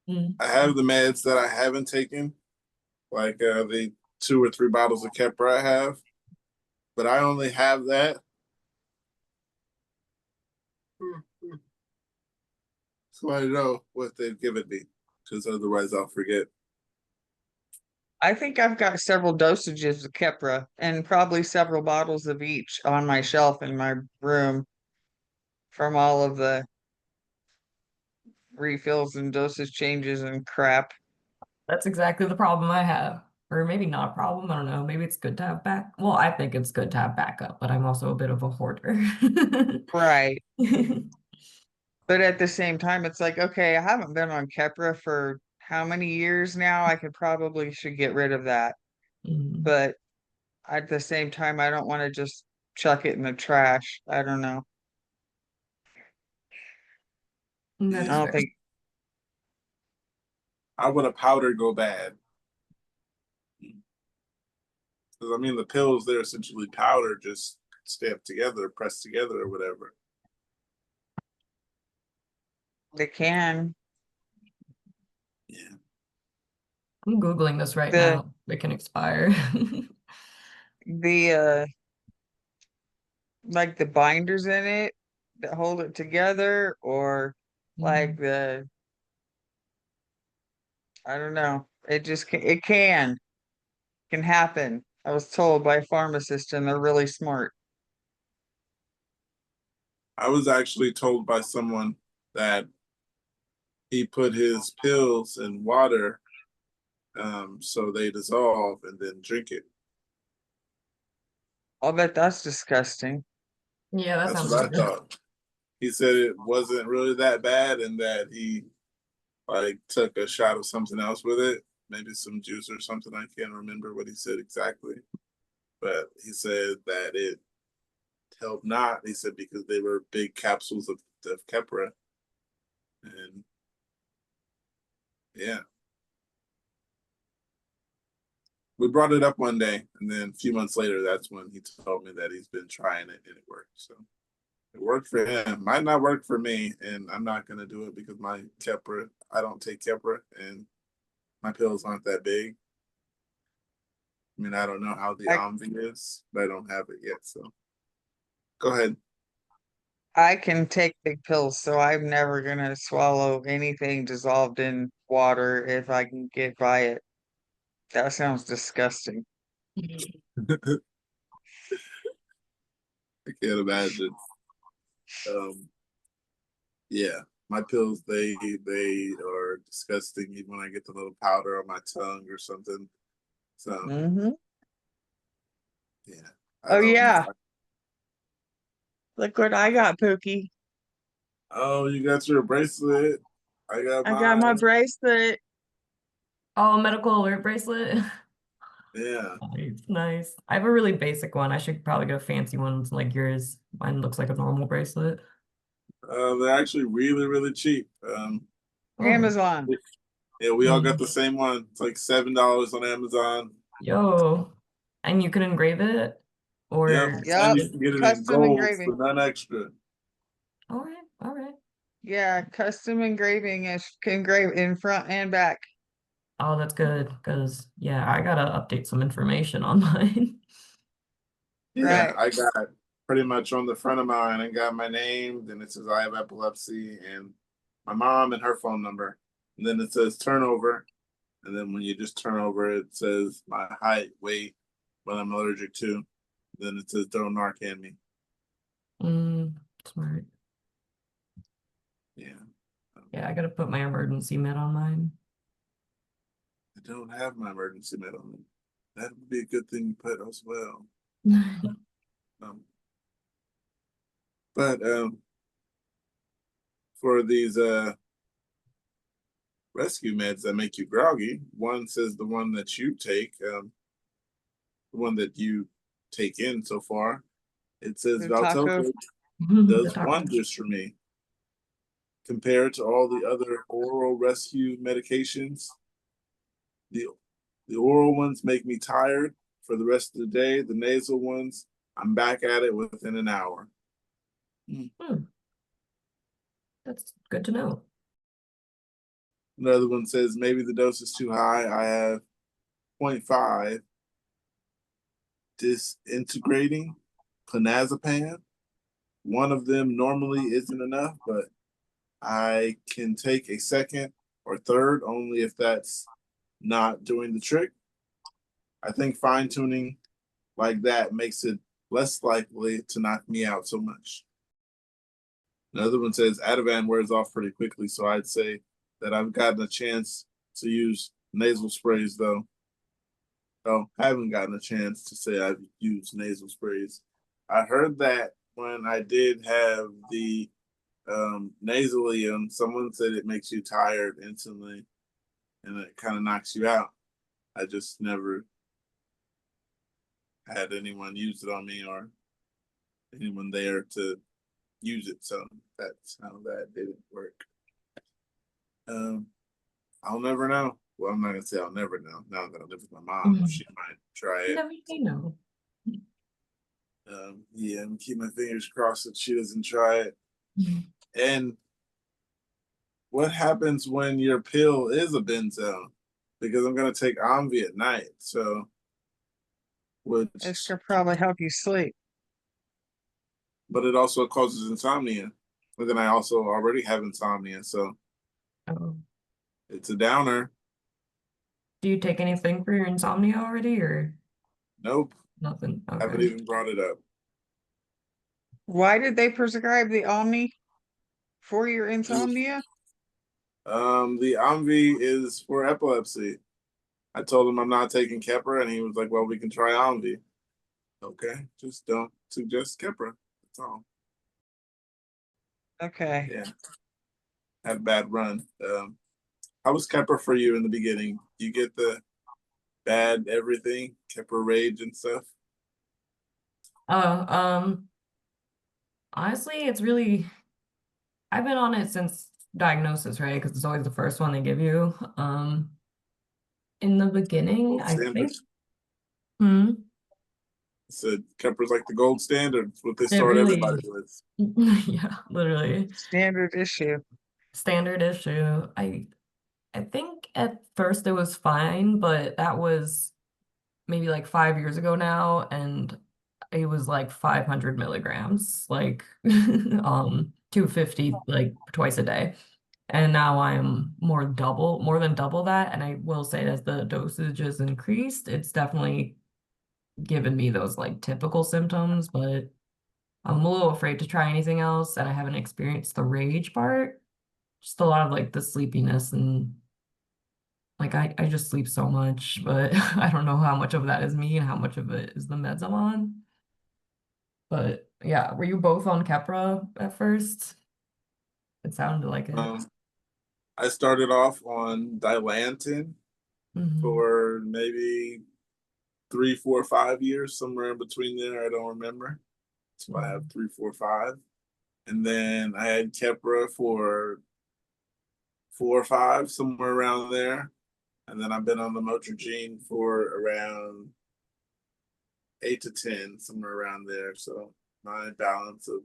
Mm. I have the meds that I haven't taken, like the 2 or 3 bottles of Kepra I have, but I only have that. So I know what they've given me, because otherwise I'll forget. I think I've got several dosages of Keppra and probably several bottles of each on my shelf in my room from all of the refills and dosage changes and crap. That's exactly the problem I have. Or maybe not a problem. I don't know. Maybe it's good to have back. Well, I think it's good to have backup, but I'm also a bit of a hoarder. Right. But at the same time, it's like, okay, I haven't been on Keppra for how many years now? I could probably should get rid of that. Mm, But at the same time, I don't want to just chuck it in the trash. I don't know. I that's Yeah. don't fair. think How would a powder go bad? Because I mean, the pills, they're essentially powder, just stamped together, pressed together, or whatever. they can. Yeah. I'm Googling this right The now. It can expire. the like the binders in it that hold it together or like the I don't know. It just it can happen. I was told by a pharmacist and they're really smart. I was actually told by someone that he put his pills in water, so they dissolve and then drink it. I'll bet that's disgusting. Yeah, that That's sounds what I good. thought. He said it wasn't really that bad and that he like took a shot of something else with it, maybe some juice or something. I can't remember what he said exactly, but he said that it helped not. He said because they were big capsules of Keppra, and yeah. We brought it up one day, and then a few months later, that's when he told me that he's been trying it and it worked. So it worked for him. Might not work for me, and I'm not gonna do it because my Keppra, I don't take Keppra, and my pills aren't that big. I mean, I don't know how the I- Omvi is, but I don't have it yet. So go ahead. I can take big pills, so I'm never gonna swallow anything dissolved in water if I can get by it. That sounds disgusting. I can't imagine. Yeah, my pills they are disgusting. Even when I get the little powder on my tongue or something. So Mm-hmm. yeah. I Oh don't- yeah. Look what I got, Pookie. Oh, you got your bracelet. I got I got my mine. bracelet. Oh, medical alert bracelet. Yeah. Nice, nice. I have a really basic one. I should probably get a fancy one like yours. Mine looks like a normal bracelet. They're actually really, really cheap. Oh, Amazon. Yeah, we all got the same one. It's like $7 on Amazon. yo. And you can engrave it? Or Yep. Yep. And you can get it in Custom gold engraving. for none extra. all right, all right. Yeah, custom engraving is engrave in front and back. Oh, that's good. Because yeah, I gotta update some information on mine. Yeah, Right. I got pretty much on the front of mine. I got my name, then it says I have epilepsy, and my mom and her phone number. And then it says turnover. And then when you just turn over, it says my height, weight, what I'm allergic to. Then it says don't Narcan me. Smart. Yeah. Yeah, I gotta put my emergency med on mine. I don't have my emergency med on me. That would be a good thing to put as well. But for these rescue meds that make you groggy, one says the one that you take, the one that you take in so far, it says The taco. Valtoco The does taco. wonders for me. Compared to all the other oral rescue medications, the oral ones make me tired for the rest of the day. The nasal ones, I'm back at it within an hour. That's good to know. Another one says maybe the dose is too high. I have 0.5 disintegrating clonazepam. One of them normally isn't enough, but I can take a second or third only if that's not doing the trick. I think fine tuning like that makes it less likely to knock me out so much. Another one says Ativan wears off pretty quickly, so I'd say that I've gotten a chance to use nasal sprays though. Oh, I haven't gotten a chance to say I've used nasal sprays. I heard that when I did have the nasalium, someone said it makes you tired instantly and it kind of knocks you out. I just never had anyone use it on me or anyone there to use it, so that's how that didn't work. I'll never know. Well, I'm not gonna say I'll never know. Now I'm gonna live with my mom. She might try it. Never say no. Yeah, I'm keep my fingers crossed that she doesn't try it. And what happens when your pill is a benzo? Because I'm gonna take Omvi at night, so which This could probably help you sleep. but it also causes insomnia. But then I also already have insomnia, so Oh. it's a downer. Do you take anything for your insomnia already or Nope, nothing? haven't Okay. even brought it up. Why did they prescribe the Omni for your insomnia? The Omvi is for epilepsy. I told him I'm not taking Keppra, and he was like, "Well, we can try Omvi." Okay, just don't suggest Keppra. That's all. Okay. Yeah, had a bad run. How was Keppra for you in the beginning? You get the bad everything, Keppra rage and stuff. Oh, honestly, it's really I've been on it since diagnosis, right? Because it's always the first one they give you. In the beginning, Gold I standard. think. Hmm. Said Kepra's like the gold standard. It's what they It start really everybody is. with. Yeah, literally. Standard issue. Standard issue. I think at first it was fine, but that was maybe like 5 years ago now, and it was like 500 milligrams, like 250 like twice a day. And now I'm more than double that. And I will say as the dosage has increased, it's definitely given me those like typical symptoms, but I'm a little afraid to try anything else, and I haven't experienced the rage part. Just a lot of like the sleepiness and like I just sleep so much, but I don't know how much of that is me and how much of it is the meds I'm on. But yeah, were you both on Keppra at first? It sounded like it. I started off on Dilantin Mhm. for maybe 3, 4, 5 years, somewhere in between there. I don't remember. So I have 3, 4, 5. And then I had Keppra for 4 or 5, somewhere around there. And then I've been on the Motrigine for around 8 to 10, somewhere around there. So my balance of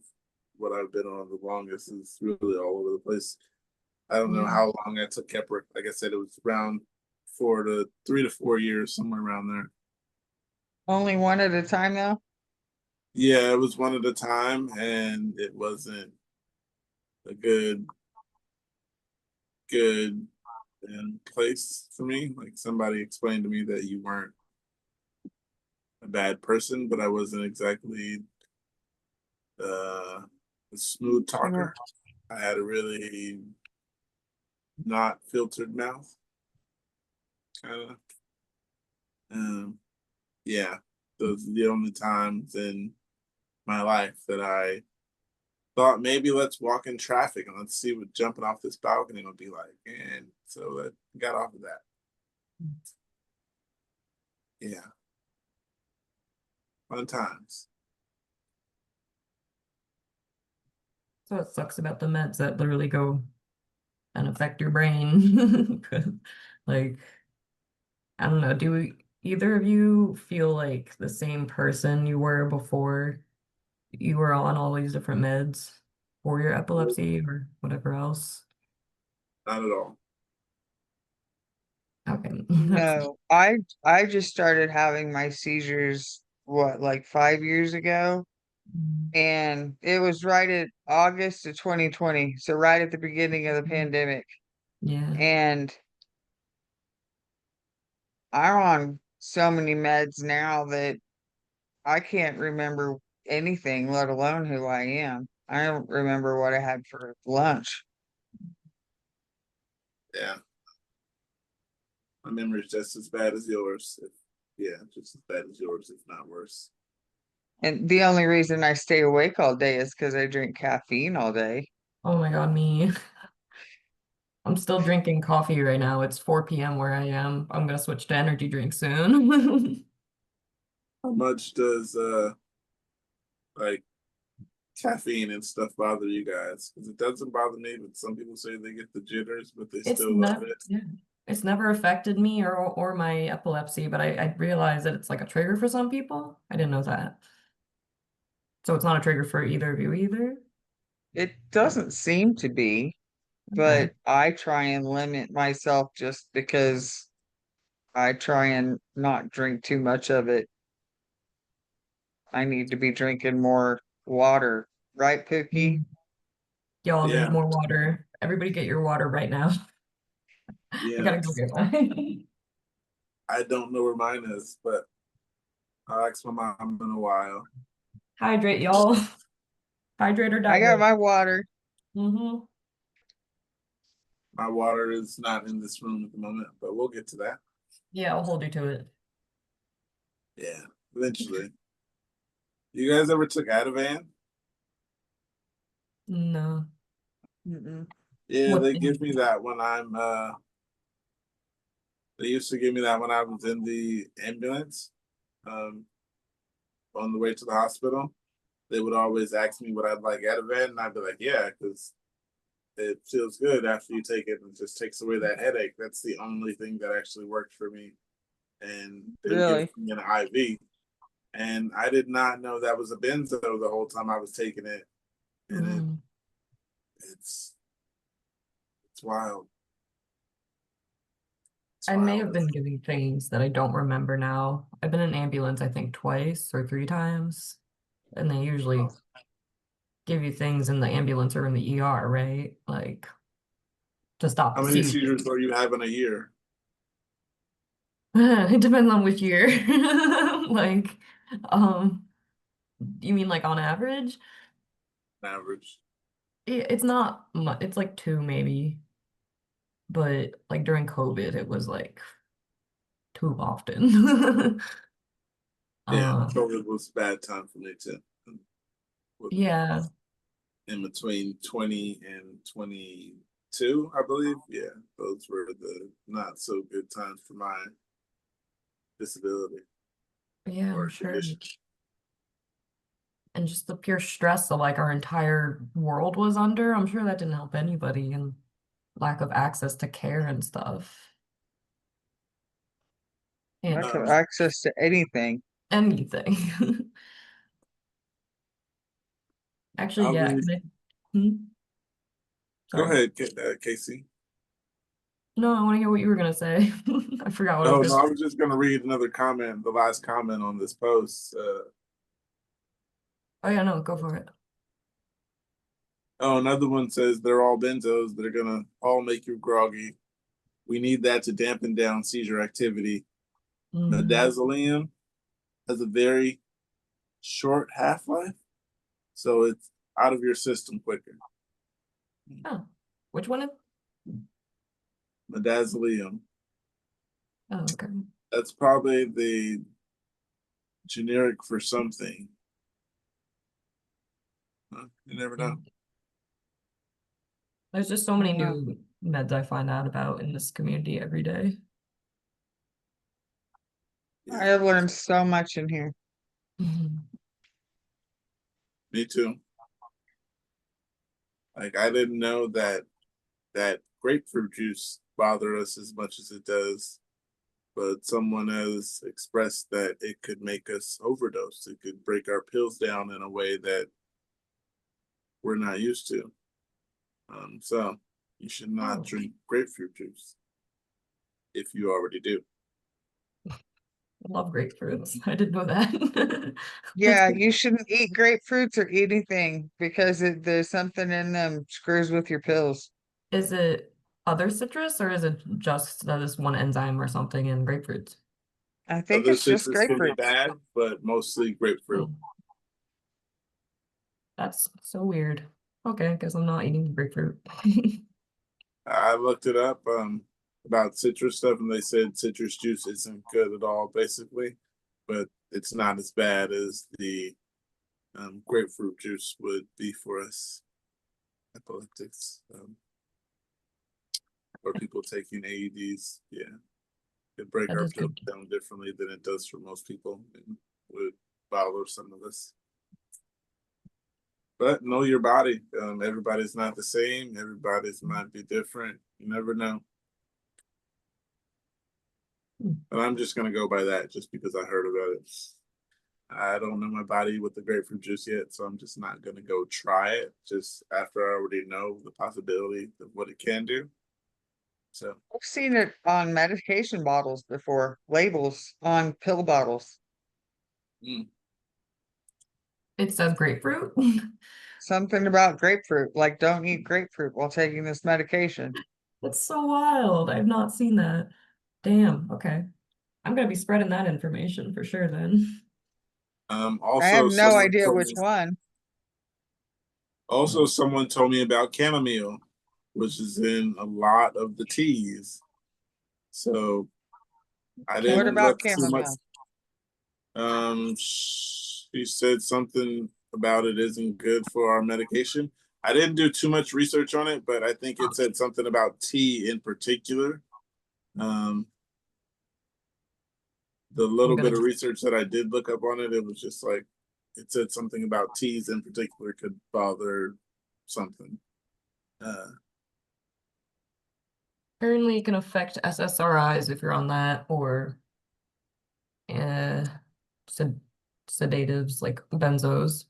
what I've been on the longest is really all over the place. I don't know Yeah. how long I took Keppra. Like I said, it was around 3 to 4 years, somewhere around there. Only one at a time though? Yeah, it was one at a time, and it wasn't a good place for me. Like somebody explained to me that you weren't a bad person, but I wasn't exactly a smooth talker. I had a really not filtered mouth, kind of. Yeah, those are the only times in my life that I thought maybe let's walk in traffic and let's see what jumping off this balcony would be like. And so I got off of that. Yeah. Fun times. So it sucks about the meds that literally go and affect your brain. 'Cause, like, I don't know, do either of you feel like the same person you were before you were on all these different meds for your epilepsy or whatever else? Not at all. Okay. No, I just started having my seizures, what, like 5 years ago? And it was right at August of 2020, so right at the beginning of the pandemic. Yeah. And I'm on so many meds now that I can't remember anything, let alone who I am. I don't remember what I had for lunch. Yeah. My memory is just as bad as yours. Yeah, just as bad as yours, if not worse. And the only reason I stay awake all day is because I drink caffeine all day. Oh my God, me. I'm still drinking coffee right now. It's 4 p.m. where I am. I'm gonna switch to energy drink soon. How much does like caffeine and stuff bother you guys? Because it doesn't bother me, but some people say they get the jitters, but they It's still love never, it. yeah. It's never affected me or my epilepsy, but I realize that it's like a trigger for some people. I didn't know that. So it's not a trigger for either of you either? It doesn't seem to be, Okay. but I try and limit myself just because I try and not drink too much of it. I need to be drinking more water, right, Pookie? Y'all drink Yeah, more water. Everybody get your water right now. I gotta go yes. get mine. I don't know where mine is, but I'll ask my mom in a while. Hydrate, y'all. Hydrate or die I got young. my water. Mm-hmm. My water is not in this room at the moment, but we'll get to that. Yeah, I'll hold you to it. Yeah, eventually. You guys ever took Ativan? No. Mm-mm. Yeah, What they thing? give me that when I'm they used to give me that when I was in the ambulance, um, on the way to the hospital. They would always ask me what I'd like Ativan, and I'd be like, yeah, because it feels good after you take it and it just takes away that headache. That's the only thing that actually worked for me. And they would give Really? me an IV. And I did not know that was a benzo the whole time I was taking it. And Mm. it's wild. I may Smile. have been giving things that I don't remember now. I've been in ambulance, I think, twice or 3 times, and they usually give you things in the ambulance or in the ER, right? Like to stop How the many seizure. seizures are you having a year? It depends on which year. Like, um, you mean like on average? On average. It's not much. It's like 2 maybe, but like during COVID, it was like too often. Yeah, Um, COVID was a bad time for me too. With- yeah, In between 20 and 22, I believe. Yeah, those were the not so good times for my disability yeah, I'm or sure. condition. And just the pure stress that like our entire world was under, I'm sure that didn't help anybody, and lack of access to care and stuff. And Lack of access to anything. anything. Actually, I'll yeah. read- Hmm? Go Sorry. ahead, Casey. No, I want to hear what you were gonna say. I forgot what I No, was no, gonna I was just gonna read another comment, the last comment on this post. Oh yeah, no, go for it. Oh, another one says they're all benzos that are gonna all make you groggy. We need that to dampen down seizure activity. Mhm. Midazolam has a very short half-life, so it's out of your system quicker. Oh, which one? Midazolam. Oh, okay. That's probably the generic for something. Huh? You never know. There's just so many Yeah. new meds I find out about in this community every day. I have learned so much in here. Mhm. Me too. Like I didn't know that grapefruit juice bother us as much as it does, but someone has expressed that it could make us overdose. It could break our pills down in a way that we're not used to. So you should not Oh. drink grapefruit juice if you already do. I love grapefruits. I didn't know that. Yeah, you shouldn't eat grapefruits or anything because there's something in them screws with your pills. Is it other citrus or is it just this one enzyme or something in grapefruits? I think Other it's just citrus can be grapefruit. bad, but mostly grapefruit. Oh. That's so weird. Okay, I guess I'm not eating grapefruit. I looked it up about citrus stuff, and they said citrus juice isn't good at all, basically, but it's not as bad as the grapefruit juice would be for us epileptics or people taking AEDs. Yeah, it break That our is pills good. down differently than it does for most people, and would bother some of us. But know your body. Everybody's not the same. Everybody's might be different. You never know. And I'm just gonna go by that just because I heard about it. I don't know my body with the grapefruit juice yet, so I'm just not gonna go try it just after I already know the possibility of what it can do. So I've seen it on medication bottles before, labels on pill bottles. It says grapefruit? Something about grapefruit, like don't eat grapefruit while taking this medication. That's so wild. I've not seen that. Damn, okay. I'm gonna be spreading that information for sure then. I have also no idea which one. someone told me about chamomile, which is in a lot of the teas. So I What didn't about look too much. chamomile? She said something about it isn't good for our medication. I didn't do too much research on it, but I think it said something about tea in particular. The little gonna bit of research that I did look up on it, it was just like it said something about teas in particular could bother something. Apparently it can affect SSRIs if you're on that or sed sedatives like benzos.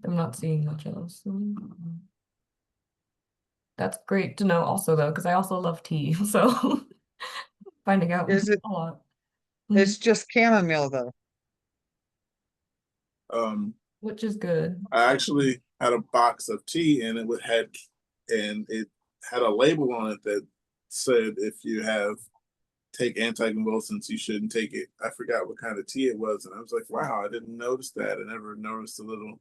I'm not seeing much else. That's great to know also though, because I also love tea. So finding out Is it, a lot. it's just chamomile though. Which is good. I actually had a box of tea and it had a label on it that said if you take anticonvulsants, you shouldn't take it. I forgot what kind of tea it was, and I was like, wow, I didn't notice that. I never noticed a little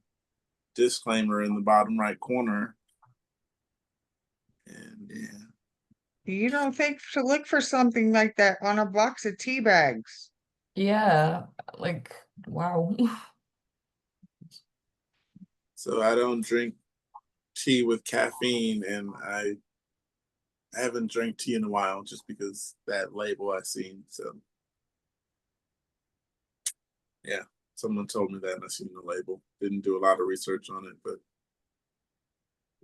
disclaimer in the bottom right corner. And yeah. You don't think to look for something like that on a box of tea bags? Yeah, like wow. So I don't drink tea with caffeine, and I haven't drank tea in a while just because that label I seen. So yeah, someone told me that and I seen the label. Didn't do a lot of research on it, but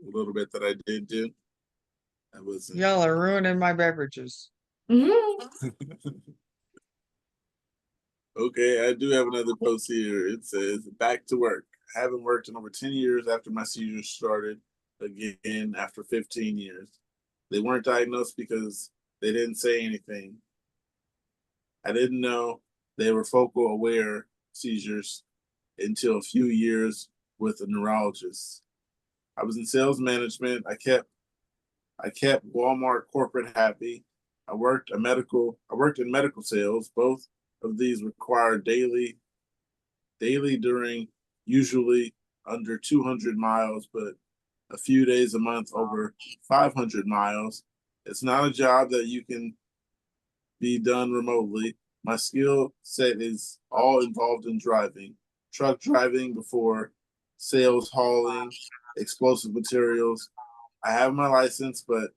a little bit that I did do, I wasn't. Y'all are ruining my beverages. Okay, I do have another post here. It says, back to work. I haven't worked in over 10 years after my seizures started again after 15 years. They weren't diagnosed because they didn't say anything. I didn't know they were focal aware seizures until a few years with a neurologist. I was in sales management. I kept Walmart corporate happy. I worked in medical sales. Both of these require daily during usually under 200 miles, but a few days a month over 500 miles. It's not a job that you can be done remotely. My skill set is all involved in driving, truck driving before sales, hauling, explosive materials. I have my license, but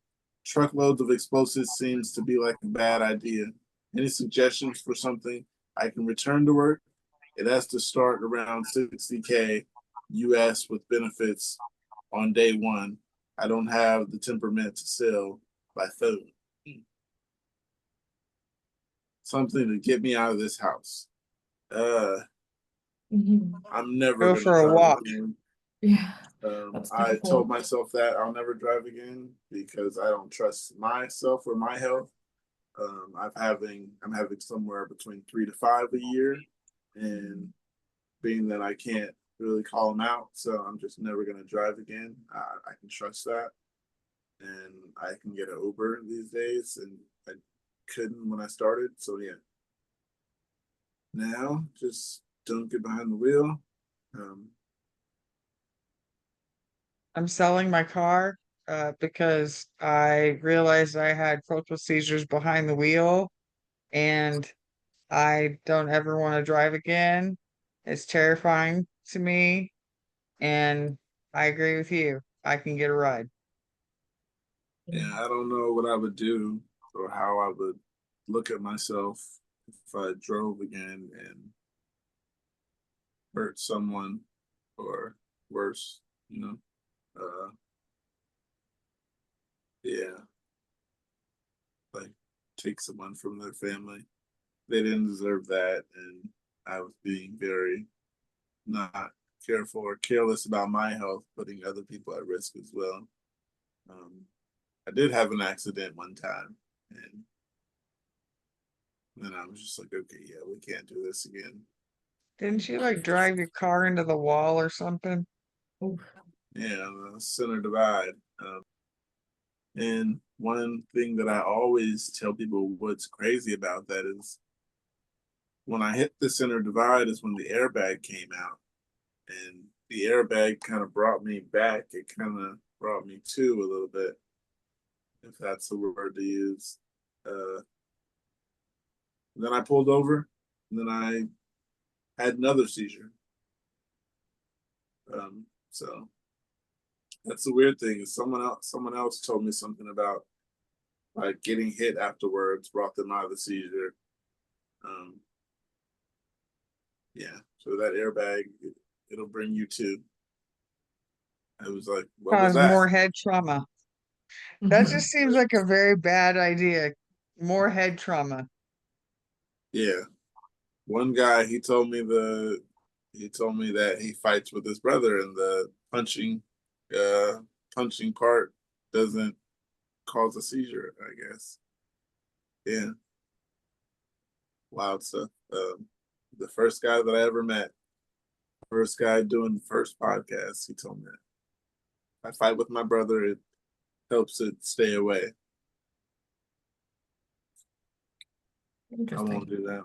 truckloads of explosives seems to be like a bad idea. Any suggestions for something I can return to work? It has to start around 60K US with benefits on day one. I don't have the temperament to sell by phone. Something to get me out of this house. I'm never Go gonna for a drive walk. again. Yeah, that's I difficult. told myself that I'll never drive again because I don't trust myself or my health. I'm having somewhere between 3 to 5 a year, and being that I can't really call them out, so I'm just never gonna drive again. I can trust that, and I can get an Uber these days, and I couldn't when I started. So yeah, now just don't get behind the wheel. I'm selling my car because I realized I had focal seizures behind the wheel and I don't ever want to drive again. It's terrifying to me. And I agree with you. I can get a ride. Yeah, I don't know what I would do or how I would look at myself if I drove again and hurt someone or worse, you know. Yeah, like take someone from their family. They didn't deserve that, and I was being very not careful or careless about my health, putting other people at risk as well. I did have an accident one time, and then I was just like, okay, yeah, we can't do this again. Didn't you like drive your car into the wall or something? Yeah, the center divide. And one thing that I always tell people what's crazy about that is when I hit the center divide is when the airbag came out. And the airbag kind of brought me back. It kind of brought me to a little bit, if that's the word to use. Then I pulled over, and then I had another seizure. So that's the weird thing is someone else told me something about like getting hit afterwards brought them out of the seizure. Yeah, so that airbag it'll bring you to. I was like, what was Cause that? more head trauma. That just seems like a very bad idea. More head trauma. Yeah, one guy he told me that he fights with his brother in the punching part doesn't cause a seizure, I guess. Yeah. Wild stuff. The first guy that I ever met, first guy doing the first podcast, he told me that. I fight with my brother, it helps it stay away. I Interesting. won't do that.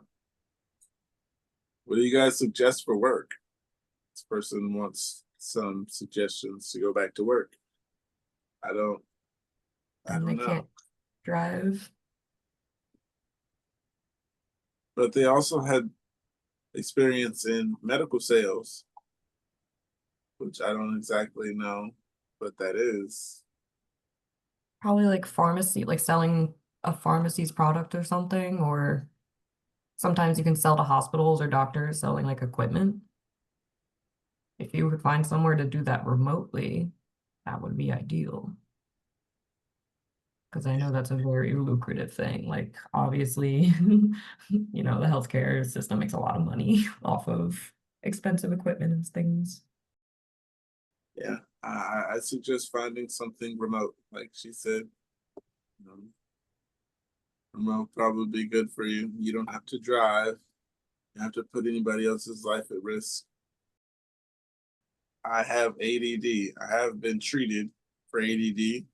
What do you guys suggest for work? This person wants some suggestions to go back to work. I don't And they know. can't drive. But they also had experience in medical sales, which I don't exactly know what that is. Probably like pharmacy, like selling a pharmacy's product or something, or sometimes you can sell to hospitals or doctors selling like equipment. If you could find somewhere to do that remotely, that would be ideal. Because I know that's a very lucrative thing. Like, obviously, you know, the healthcare system makes a lot of money off of expensive equipment and things. Yeah, I suggest finding something remote, like she said. Remote probably be good for you. You don't have to drive. You have to put anybody else's life at risk. I have ADD. I have been treated for ADD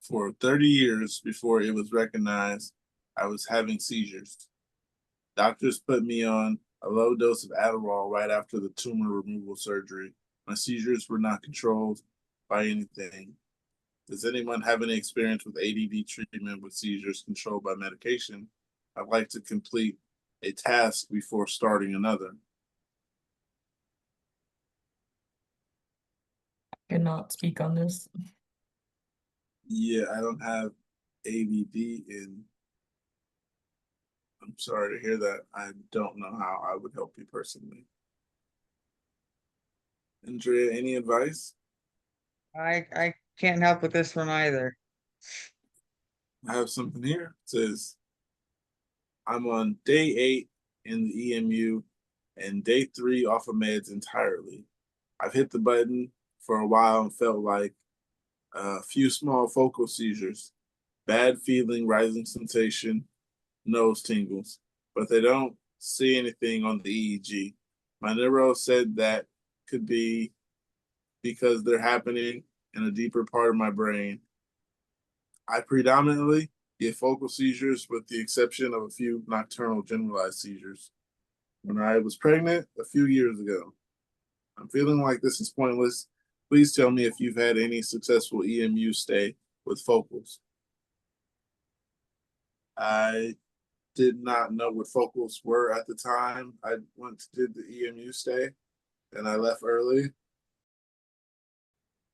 for 30 years before it was recognized I was having seizures. Doctors put me on a low dose of Adderall right after the tumor removal surgery. My seizures were not controlled by anything. Does anyone have any experience with ADD treatment with seizures controlled by medication? I'd like to complete a task before starting another. Cannot speak on this. Yeah, I don't have ADD in. I'm sorry to hear that. I don't know how I would help you personally. Andrea, any advice? I can't help with this one either. I have something here. It says, I'm on day 8 in the EMU and day 3 off of meds entirely. I've hit the button for a while and felt like a few small focal seizures, bad feeling, rising sensation, nose tingles, but they don't see anything on the EEG. My neuro said that could be because they're happening in a deeper part of my brain. I predominantly get focal seizures with the exception of a few nocturnal generalized seizures. When I was pregnant a few years ago, I'm feeling like this is pointless. Please tell me if you've had any successful EMU stay with focals. I did not know what focals were at the time. I did the EMU stay and I left early.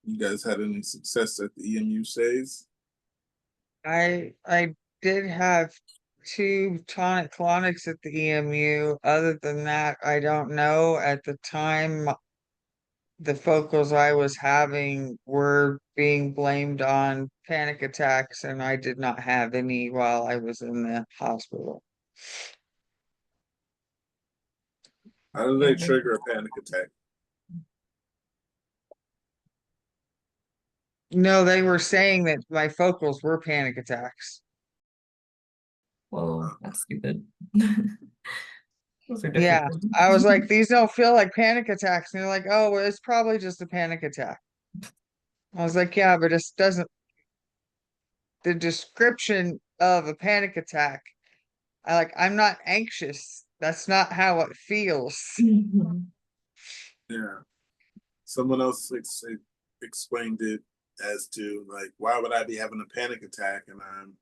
You guys had any success at the EMU stays? I did have 2 tonic clonics at the EMU. Other than that, I don't know. At the time, the focals I was having were being blamed on panic attacks, and I did not have any while I was in the hospital. How do they trigger a panic attack? No, they were saying that my focals were panic attacks. Whoa, that's stupid. Those are Yeah, different. I was like, these don't feel like panic attacks. And they're like, oh, well, it's probably just a panic attack. I was like, yeah, but it doesn't. The description of a panic attack, I'm not anxious. That's not how it feels. Yeah. Someone else explained it as to like, why would I be having a panic attack and I'm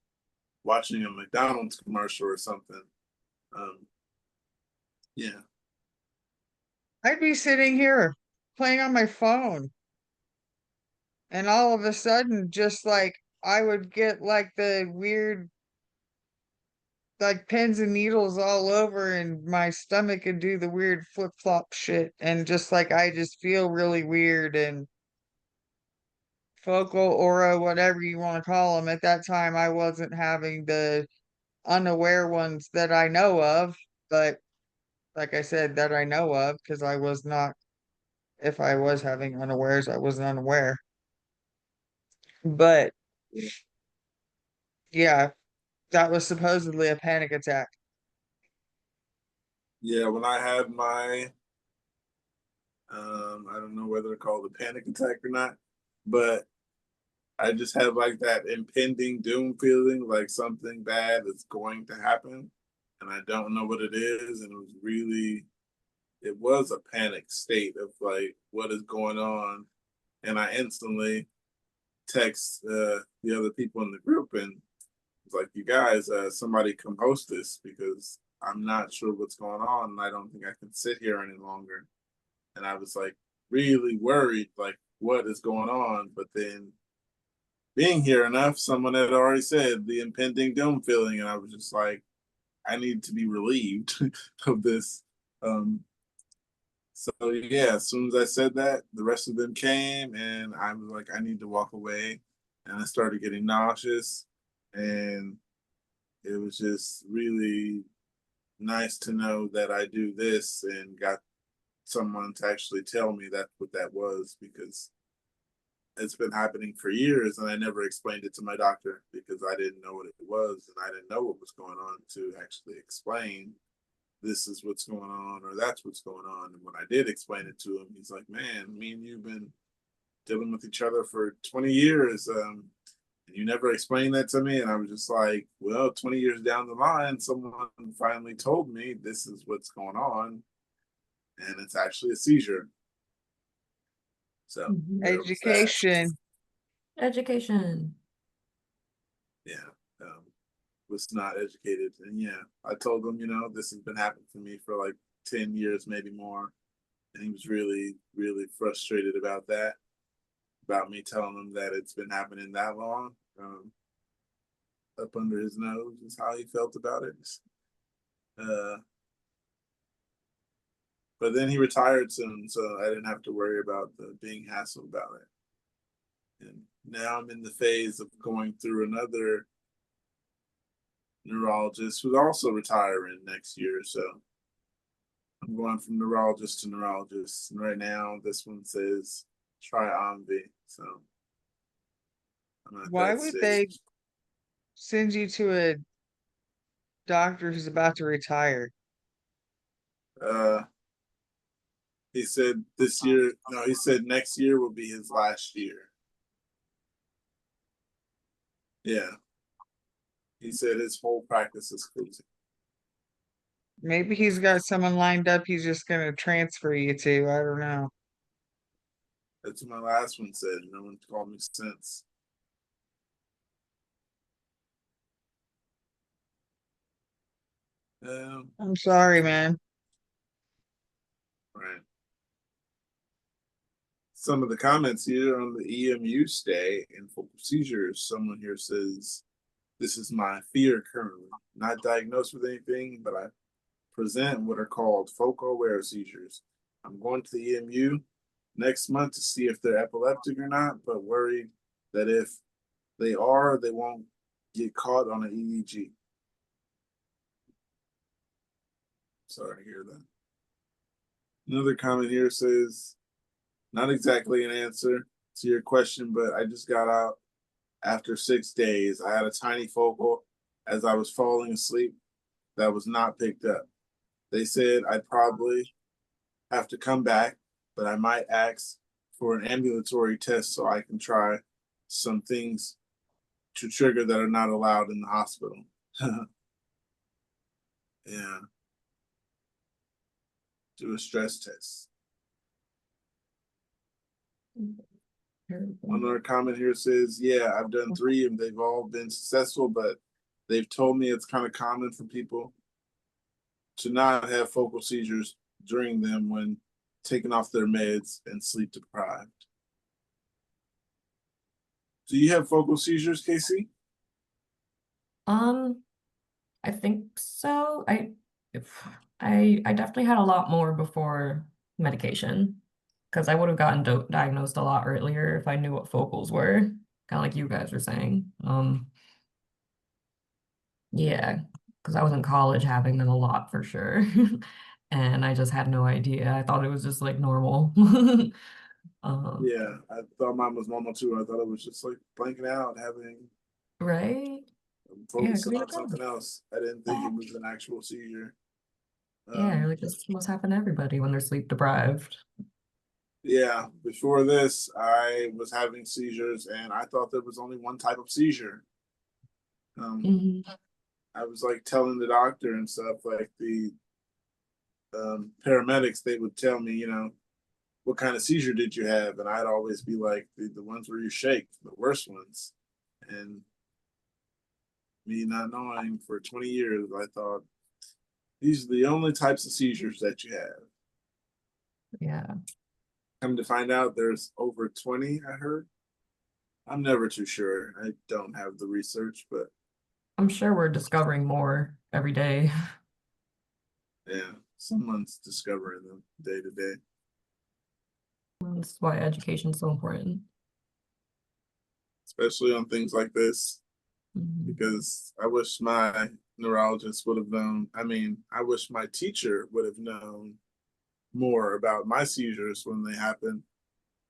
watching a McDonald's commercial or something? Yeah. I'd be sitting here playing on my phone. And all of a sudden, just like I would get like the weird, like pins and needles all over, and my stomach would do the weird flip flop shit. And just like I just feel really weird and focal aura, whatever you want to call them. At that time, I wasn't having the unaware ones that I know of, but like I said, that I know of, because I was not, if I was having unawares, I wasn't unaware. But yeah, that was supposedly a panic attack. Yeah, when I had my, I don't know whether to call it a panic attack or not, but I just had like that impending doom feeling, like something bad is going to happen, and I don't know what it is, and it was a panic state of like, what is going on, and I instantly text the other people in the group and was like, you guys, somebody come host this because I'm not sure what's going on, and I don't think I can sit here any longer. And I was like really worried, like what is going on, but then being here enough, someone had already said the impending doom feeling, and I was just like, I need to be relieved of this. So yeah, as soon as I said that, the rest of them came, and I was like, I need to walk away, and I started getting nauseous, and it was just really nice to know that I do this and got someone to actually tell me that what that was, because it's been happening for years and I never explained it to my doctor because I didn't know what it was and I didn't know what was going on to actually explain this is what's going on or that's what's going on. And when I did explain it to him, he's like, man, me and you've been dealing with each other for 20 years. And you never explained that to me. And I was just like, well, 20 years down the line, someone finally told me this is what's going on. And it's actually a seizure. So there was that. Education. Education. Yeah, was not educated. And yeah, I told him, this has been happening to me for like 10 years, maybe more. And he was really, really frustrated about that, about me telling him that it's been happening that long. Up under his nose is how he felt about it. But then he retired soon, so I didn't have to worry about being hassled about it. And now I'm in the phase of going through another neurologist who's also retiring next year. So I'm going from neurologist to neurologist. And right now, this one says try Omvi. So Why would they send you to a doctor who's about to retire? He said this year, no, he said next year will be his last year. Yeah. He said his whole practice is closing. Maybe he's got someone lined up he's just going to transfer you to. I don't know. That's what my last one said. No one called me since. I'm sorry, man. Right. Some of the comments here on the EMU stay and focal seizures, someone here says, this is my fear currently. Not diagnosed with anything, but I present what are called focal aware seizures. I'm going to the EMU next month to see if they're epileptic or not, but worried that if they are, they won't get caught on an EEG. Sorry to hear that. Another comment here says, not exactly an answer to your question, but I just got out after 6 days. I had a tiny focal as I was falling asleep that was not picked up. They said I'd probably have to come back, but I might ask for an ambulatory test so I can try some things to trigger that are not allowed in the hospital. Yeah. Do a stress test. Another comment here says, yeah, I've done 3 and they've all been successful, but they've told me it's kind of common for people to not have focal seizures during them when taking off their meds and sleep deprived. Do you have focal seizures, Casey? I think so. I definitely had a lot more before medication because I would have gotten diagnosed a lot earlier if I knew what focals were, kind of like you guys were saying. Yeah, because I was in college having them a lot for sure. And I just had no idea. I thought it was just like normal. Yeah, I thought mine was normal too. I thought it was just like blanking out, having right? focusing could be on the something else. I didn't think it was an actual seizure. Yeah, like this must happen to everybody when they're sleep deprived. Yeah, before this, I was having seizures, and I thought there was only one type of seizure. Mhm. I was like telling the doctor and stuff, like the paramedics, they would tell me, what kind of seizure did you have? And I'd always be like, the ones where you shake, the worst ones. And me not knowing for 20 years, I thought these are the only types of seizures that you have. Yeah. Come to find out, there's over 20, I heard. I'm never too sure. I don't have the research, but I'm sure we're discovering more every day. yeah, someone's discovering them day to day. That's why education's so important. Especially on things like this, Mhm. because I wish my neurologist would have known. I mean, I wish my teacher would have known more about my seizures when they happened,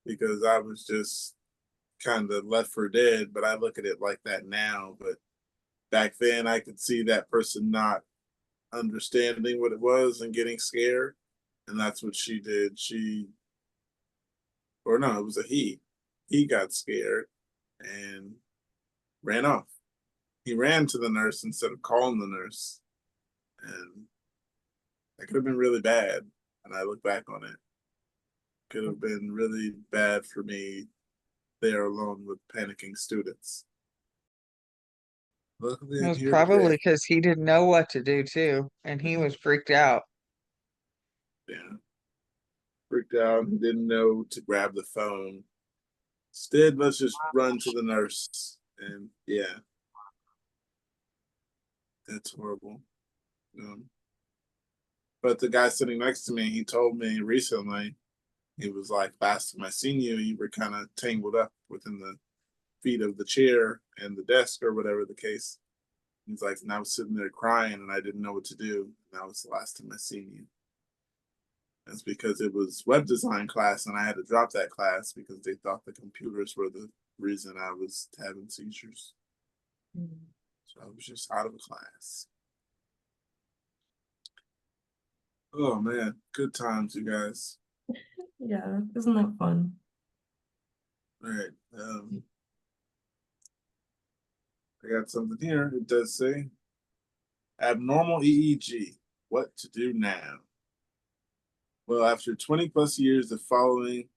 because I was just kind of left for dead. But I look at it like that now. But back then, I could see that person not understanding what it was and getting scared. And that's what she did. Or no, it was a he. He got scared and ran off. He ran to the nurse instead of calling the nurse. And that could have been really bad. And I look back on it. Could have been really bad for me there alone with panicking students. Luckily, It I'm was here probably today. because he didn't know what to do too, and he was freaked out. Yeah. Freaked out and didn't know to grab the phone. Instead, let's just run to the nurse. And yeah, that's horrible. But the guy sitting next to me, he told me recently, he was like, last time I seen you, you were kind of tangled up within the feet of the chair and the desk or whatever the case. He's like, and I was sitting there crying and I didn't know what to do. And that was the last time I seen you. That's because it was web design class and I had to drop that class because they thought the computers were the reason I was having seizures. So I was just out of a class. Oh man, good times, you guys. Yeah, isn't that fun? All right. I got something here. It does say abnormal EEG. What to do now? Well, after 20 plus years of following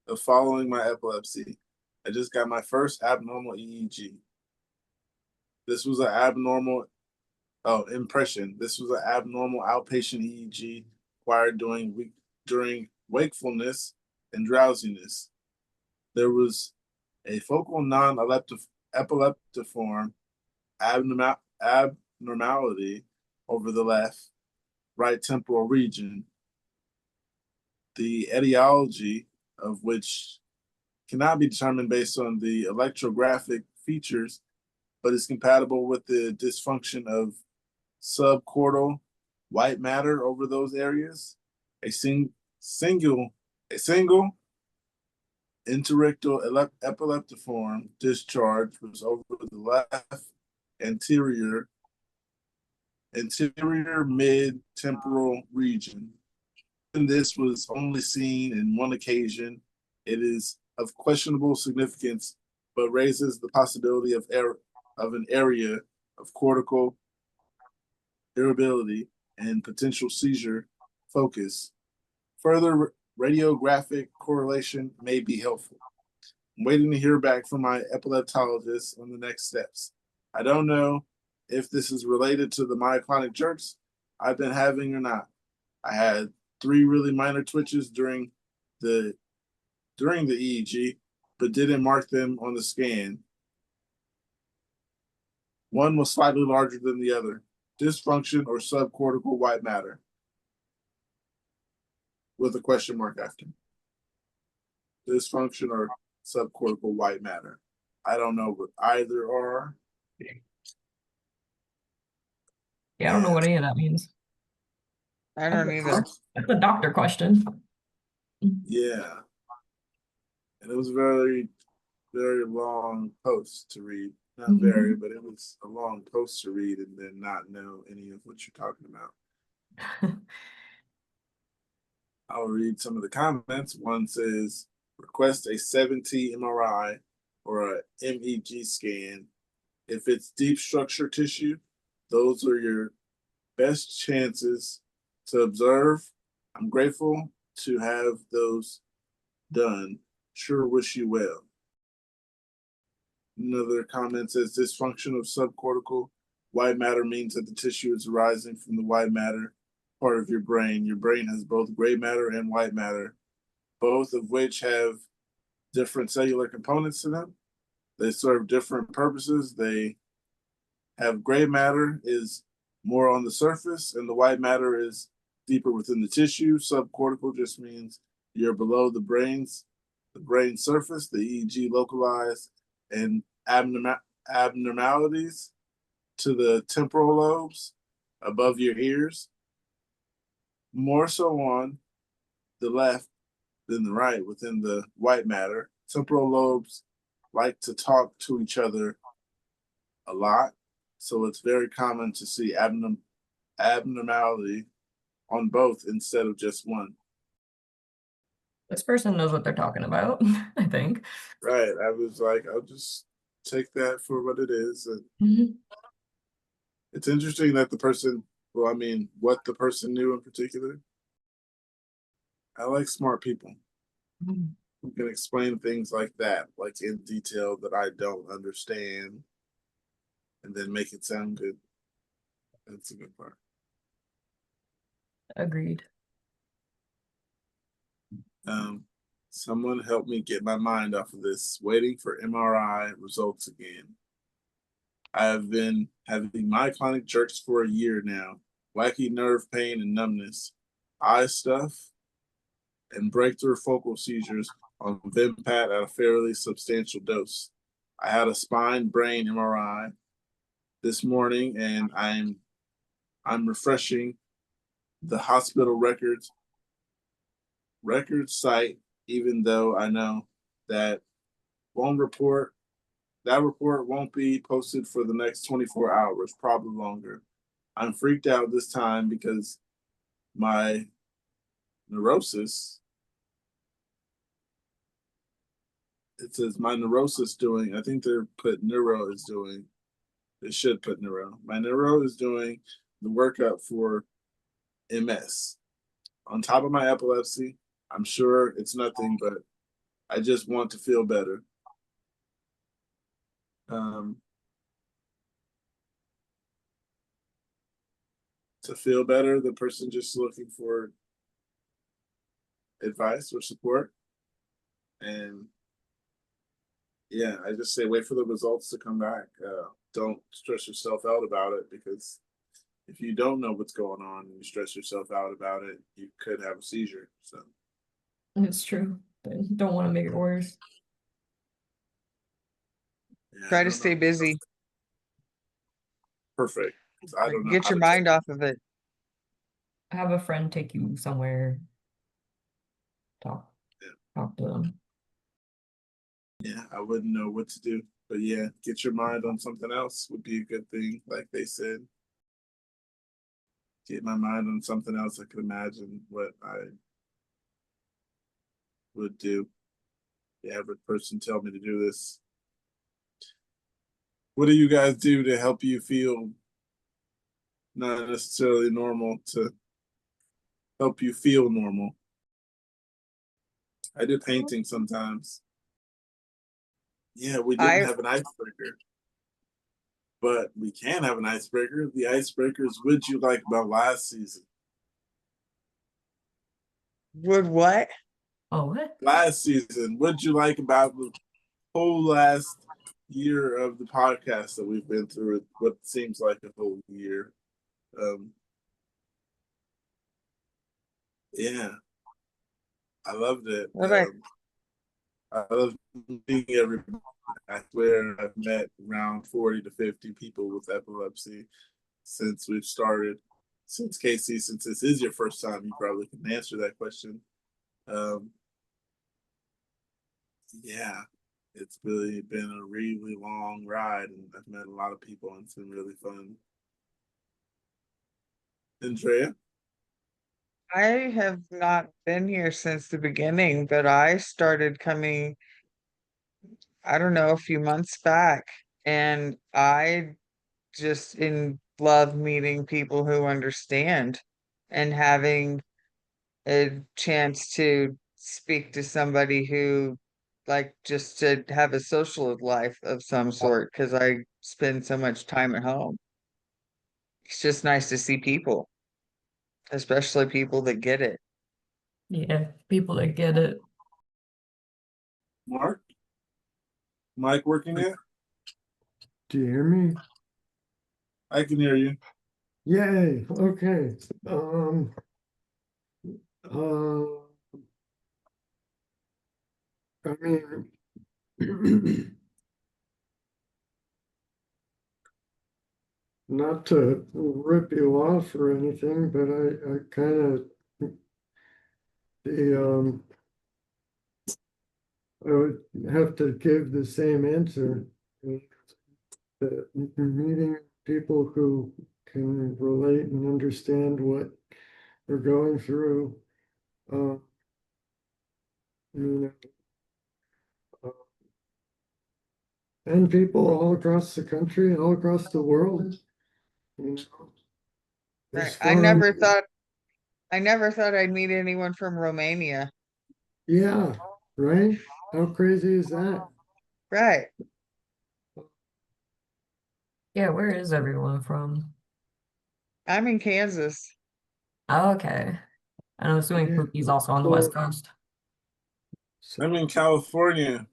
my epilepsy, I just got my first abnormal EEG. This was an abnormal impression. This was an abnormal outpatient EEG acquired during wakefulness and drowsiness. There was a focal non-epileptiform abnormality over the right temporal region, the etiology of which cannot be determined based on the electrographic features, but is compatible with the dysfunction of subcortical white matter over those areas. A single interictal epileptiform discharge was over the left anterior mid temporal region. And this was only seen in one occasion. It is of questionable significance, but raises the possibility of an area of cortical irritability and potential seizure focus. Further radiographic correlation may be helpful. I'm waiting to hear back from my epileptologist on the next steps. I don't know if this is related to the myoclonic jerks I've been having or not. I had 3 really minor twitches during the EEG, but didn't mark them on the scan. One was slightly larger than the other. Dysfunction or subcortical white matter, with a question mark after. Dysfunction or subcortical white matter. I don't know what either are. Yeah, I don't know what any of that means. I don't either. That's a doctor question. Yeah. And it was a very, very long post to read. Not Mhm. very, but it was a long post to read and then not know any of what you're talking about. I'll read some of the comments. One says, request a 7T MRI or a MEG scan. If it's deep structure tissue, those are your best chances to observe. I'm grateful to have those done. Sure wish you well. Another comment says dysfunction of subcortical white matter means that the tissue is arising from the white matter part of your brain. Your brain has both gray matter and white matter, both of which have different cellular components to them. They serve different purposes. They have gray matter is more on the surface, and the white matter is deeper within the tissue. Subcortical just means you're below the brain surface, the EEG localized, and abnormalities to the temporal lobes above your ears, more so on the left than the right within the white matter. Temporal lobes like to talk to each other a lot, so it's very common to see abnormality on both instead of just one. This person knows what they're talking about, I think. Right. I was like, I'll just take that for what it is. And Mhm. it's interesting that the person, well, I mean, what the person knew in particular. I like smart people Mhm. who can explain things like that, like in detail that I don't understand, and then make it sound good. That's a good part. Agreed. Someone help me get my mind off of this. Waiting for MRI results again. I have been having myoclonic jerks for a year now. Wacky nerve pain and numbness, eye stuff, and breakthrough focal seizures on Vimpat at a fairly substantial dose. I had a spine brain MRI this morning, and I'm refreshing the hospital record site, even though I know that report won't be posted for the next 24 hours, probably longer. I'm freaked out this time because my neurosis, it says my neurosis doing, I think they're put neuro is doing, they should put neuro. My neuro is doing the workup for MS. On top of my epilepsy, I'm sure it's nothing, but I just want to feel better. To feel better, the person just looking for advice or support. And yeah, I just say wait for the results to come back. Don't stress yourself out about it, because if you don't know what's going on and you stress yourself out about it, you could have a seizure. So It's true. But don't want to make it worse. yeah, I Try to don't stay know. busy. Perfect. 'Cause I don't know Get how your to mind off of it. Have a friend take you somewhere. Talk. Yeah. Talk to them. Yeah, I wouldn't know what to do. But yeah, get your mind on something else would be a good thing, like they said. Get my mind on something else. I could imagine what I would do. The average person tell me to do this. What do you guys do to help you feel not necessarily normal, to help you feel normal? I do painting sometimes. Yeah, we didn't I have an icebreaker, but we can have an icebreaker. The icebreaker is, would you like about last season? would what? Oh, what? Last season, what'd you like about the whole last year of the podcast that we've been through? What seems like a whole year. Yeah, I loved it. What I I love meeting everybody. I swear I've met around 40 to 50 people with epilepsy since we've started. Since Casey, since this is your first time, you probably can answer that question. yeah, it's really been a really long ride, and I've met a lot of people, and it's been really fun. Andrea? I have not been here since the beginning, but I started coming, I don't know, a few months back, and I just in love meeting people who understand and having a chance to speak to somebody who like just to have a social life of some sort because I spend so much time at home. It's just nice to see people, especially people that get it. Yeah, people that get it. Mark? Mike working there? Do you hear me? I can hear you. Yay, okay. Uh, I mean, not to rip you off or anything, but I kind of the I would have to give the same answer. The meeting people who can relate and understand what they're going through. You know, and people all across the country, all across the world. You know, as I far never as- thought I never thought I'd meet anyone from Romania. Yeah, right? How crazy is that? Right. Yeah, where is everyone from? I'm in Kansas. Oh, okay. I'm assuming Yeah. Pookie's also on the West Well, Coast. I'm in California.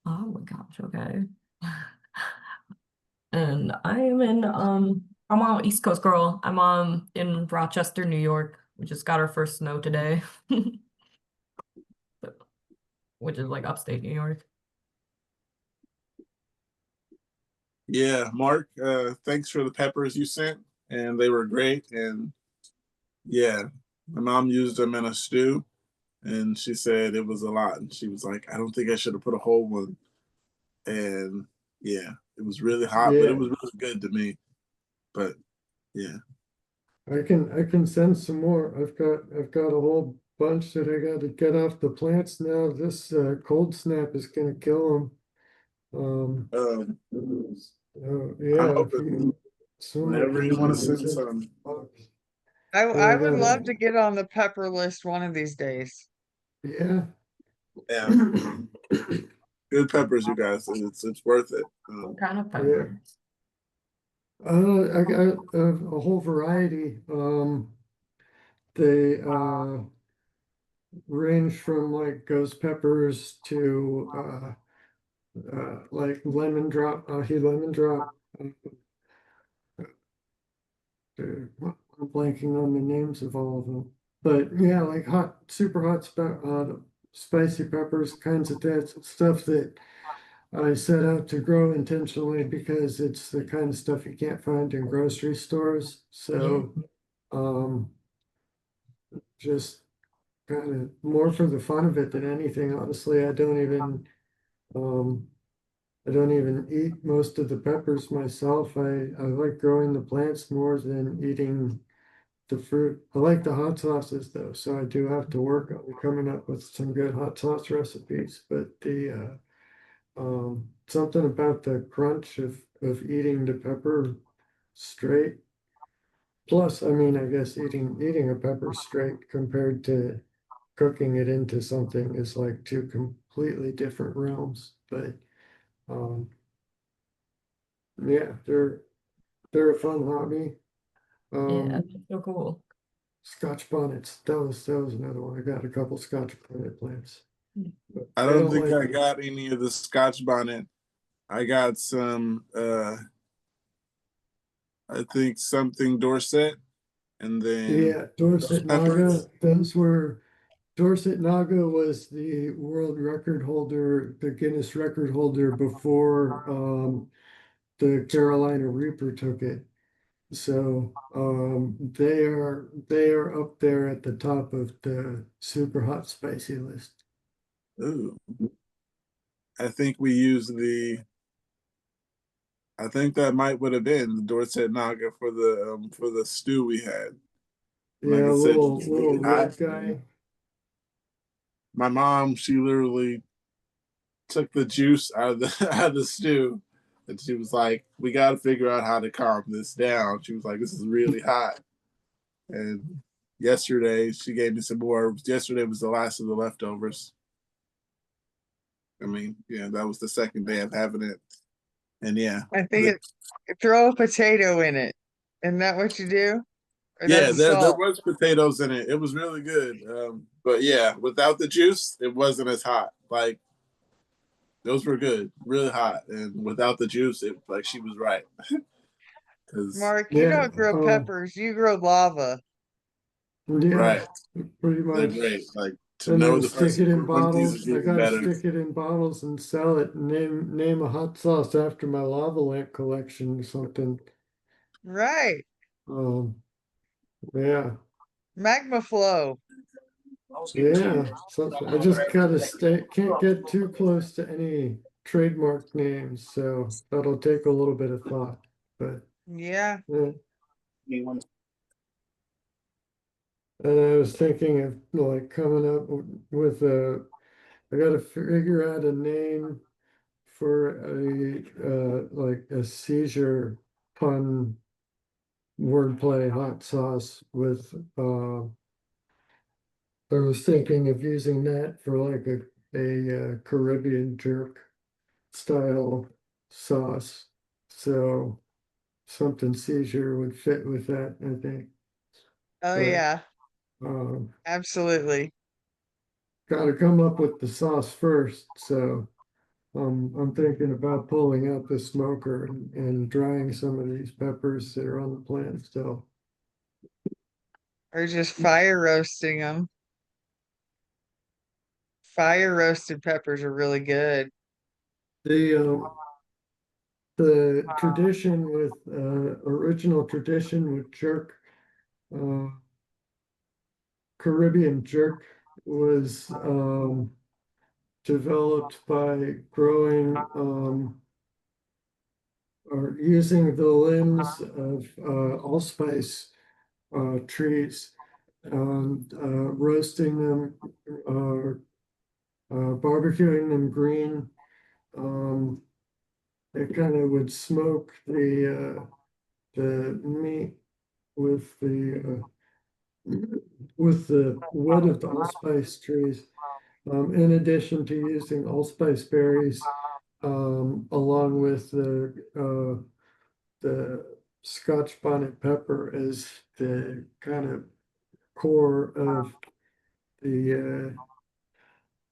Oh my gosh, okay. And I am in I'm on East Coast girl. I'm on in Rochester, New York. We just got our first snow today. Which is like upstate New York. Yeah, Mark, thanks for the peppers you sent, and they were great. And yeah, my mom used them in a stew, and she said it was a lot. And she was like, I don't think I should have put a whole one. And yeah, it was really hot, but it yeah, was really good to me. But yeah. I can send some more. I've got a whole bunch that I got to get off the plants now. This cold snap is gonna kill them. I'm Yeah, if open you some I whenever can you want to send send. some. I would love to get on the pepper list one of these days. Yeah. Yeah, good peppers, you guys. It's worth it. What kind of Yeah. pepper? I got a whole variety. They range from like ghost peppers to like lemon drop, lemon drop. I'm blanking on the names of all of them, but yeah, like hot, super hot, spicy peppers, kinds of that stuff that I set out to grow intentionally because it's the kind of stuff you can't find in grocery stores. So, just kind of more for the fun of it than anything. Honestly, um, I don't even eat most of the peppers myself. I like growing the plants more than eating the fruit. I like the hot sauces though, so I do have to work on coming up with some good hot sauce recipes. But the something about the crunch of eating the pepper straight. Plus, I mean, I guess eating a pepper straight compared to cooking it into something is like two completely different realms. But um, yeah, they're a fun hobby. Yeah, Um, that's so cool. Scotch bonnets. That was another one. I got a couple Scotch bonnet plants. But I I don't don't think like I got any of the Scotch bonnet. I got some I think something Dorset, and then yeah, those Dorset Naga. peppers. Those were Dorset Naga was the world record holder, the Guinness record holder before the Carolina Reaper took it. So they are up there at the top of the super hot spicy list. Ooh. I think we used I think that might would have been the Dorset Naga for the stew we had. Like Yeah, I said, little it's really red hot. guy. My mom, she literally took the juice out of the out of the stew, and she was like, "We got to figure out how to calm this down." She was like, "This is really hot." And yesterday, she gave me some more. Yesterday was the last of the leftovers. I mean, yeah, that was the second day of having it, and yeah, I think throw a potato in it. Isn't that what you do? Or yeah, that's there salt. was potatoes in it. It was really good. But yeah, without the juice, it wasn't as hot. Like those were good, really hot, and without the juice, it like she was right. Because Mark, you Yeah, don't grow peppers, you grow lava. yeah, right, pretty they're much. great. Like to And know then the stick person it in who runs these bottles. is I even gotta better. stick it in bottles and sell it. And name a hot sauce after my lava lamp collection or something. Right. Um, yeah, Magma flow. yeah. Something. I just gotta stay. Can't get too close to any trademark names, so that'll take a little bit of thought. But Yeah. yeah. And I was thinking of like coming up with a. I gotta figure out a name for a like a seizure pun wordplay hot sauce with I was thinking of using that for like a Caribbean jerk style sauce. So something seizure would fit with that, I think. Oh But yeah. um Absolutely. gotta come up with the sauce first, so I'm thinking about pulling out the smoker and drying some of these peppers that are on the plant still. Or just fire roasting them. Fire roasted peppers are really good. The tradition with original tradition with jerk, uh, Caribbean jerk was developed by growing or using the limbs of allspice trees and roasting them, barbecuing them green. It kind of would smoke the meat with the wood of the allspice trees. In addition to using allspice berries, along with the Scotch bonnet pepper as the kind of core of the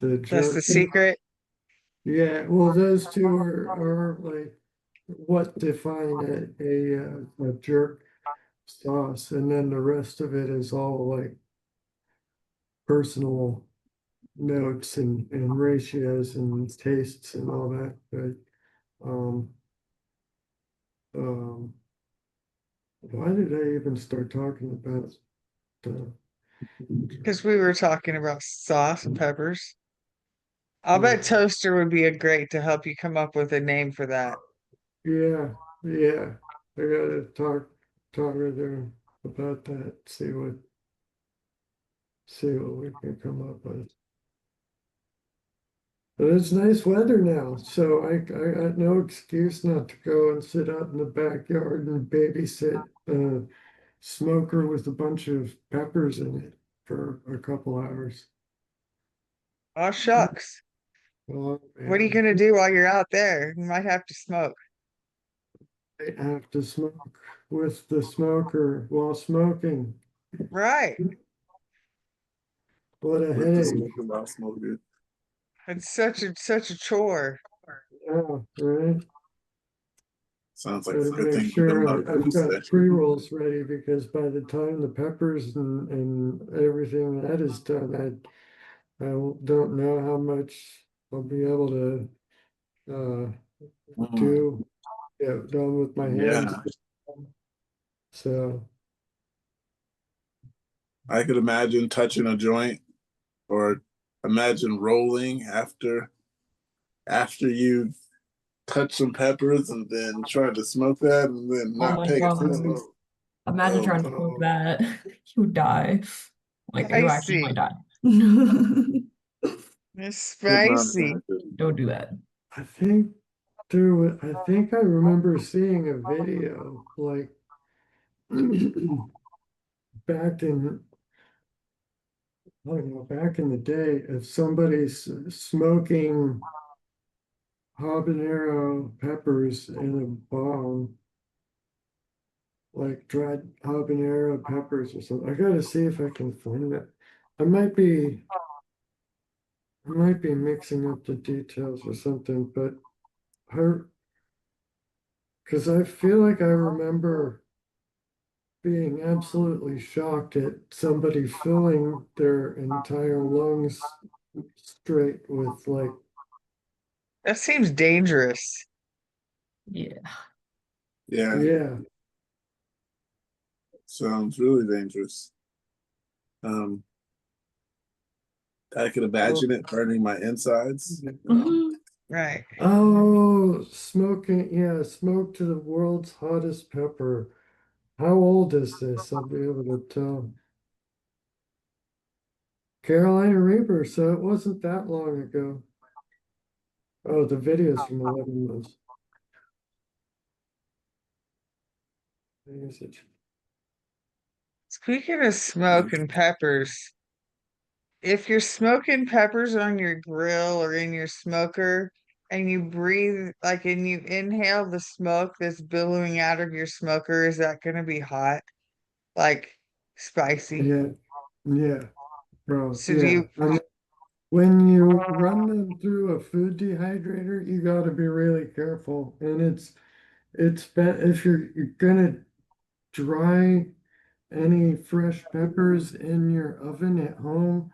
That's the jerk. secret. Yeah, well, those two are like what define a jerk sauce, and then the rest of it is all like personal notes and ratios and tastes and all that. But um, why did I even start talking about the? Because we were talking about sauce and peppers. I'll bet toaster would be a great to help you come up with a name for that. Yeah, yeah. I gotta talk with her about that. See what we can come up with. But it's nice weather now, so I got no excuse not to go and sit out in the backyard and babysit a smoker with a bunch of peppers in it for a couple hours. Oh shucks. Oh, What are you man, gonna do while you're out there? You might have to smoke. I have to smoke with the smoker while smoking. Right. What a with the headache. smoking while smoking. It's such a chore. Yeah, right. Sounds like a Gotta good make thing we've been sure on I've Tuesday. got pre-rolls ready because by the time the peppers and everything that is done, I don't know how much I'll be able to do, get done with my hands. Yeah, So, I could imagine touching a joint or imagine rolling after after you touch some peppers and then try to smoke that and then Oh not my take God. it. Imagine trying to smoke that. You would die. Like you actually might Spicy. die. It's spicy. Don't do that. I think I think I remember seeing a video like back in, I don't know, back in the day of somebody smoking habanero peppers in a bomb, like dried habanero peppers or something. I gotta see if I can find it. I might be mixing up the details or something, but her, because I feel like I remember being absolutely shocked at somebody filling their entire lungs straight with like, That seems dangerous. Yeah. Yeah, yeah, sounds really dangerous. I could imagine it burning my insides. Right. oh, smoking, yeah, smoke to the world's hottest pepper. How old is this? I'll be able to tell. Carolina Reaper, so it wasn't that long ago. Oh, the video's from 11 months. Is it? Speaking of smoke and peppers, if you're smoking peppers on your grill or in your smoker and you breathe like and you inhale the smoke that's billowing out of your smoker, is that gonna be hot? Like spicy? Yeah, yeah, bro, So do yeah. you I mean, when you run them through a food dehydrator, you got to be really careful. And if you're gonna dry any fresh peppers in your oven at home,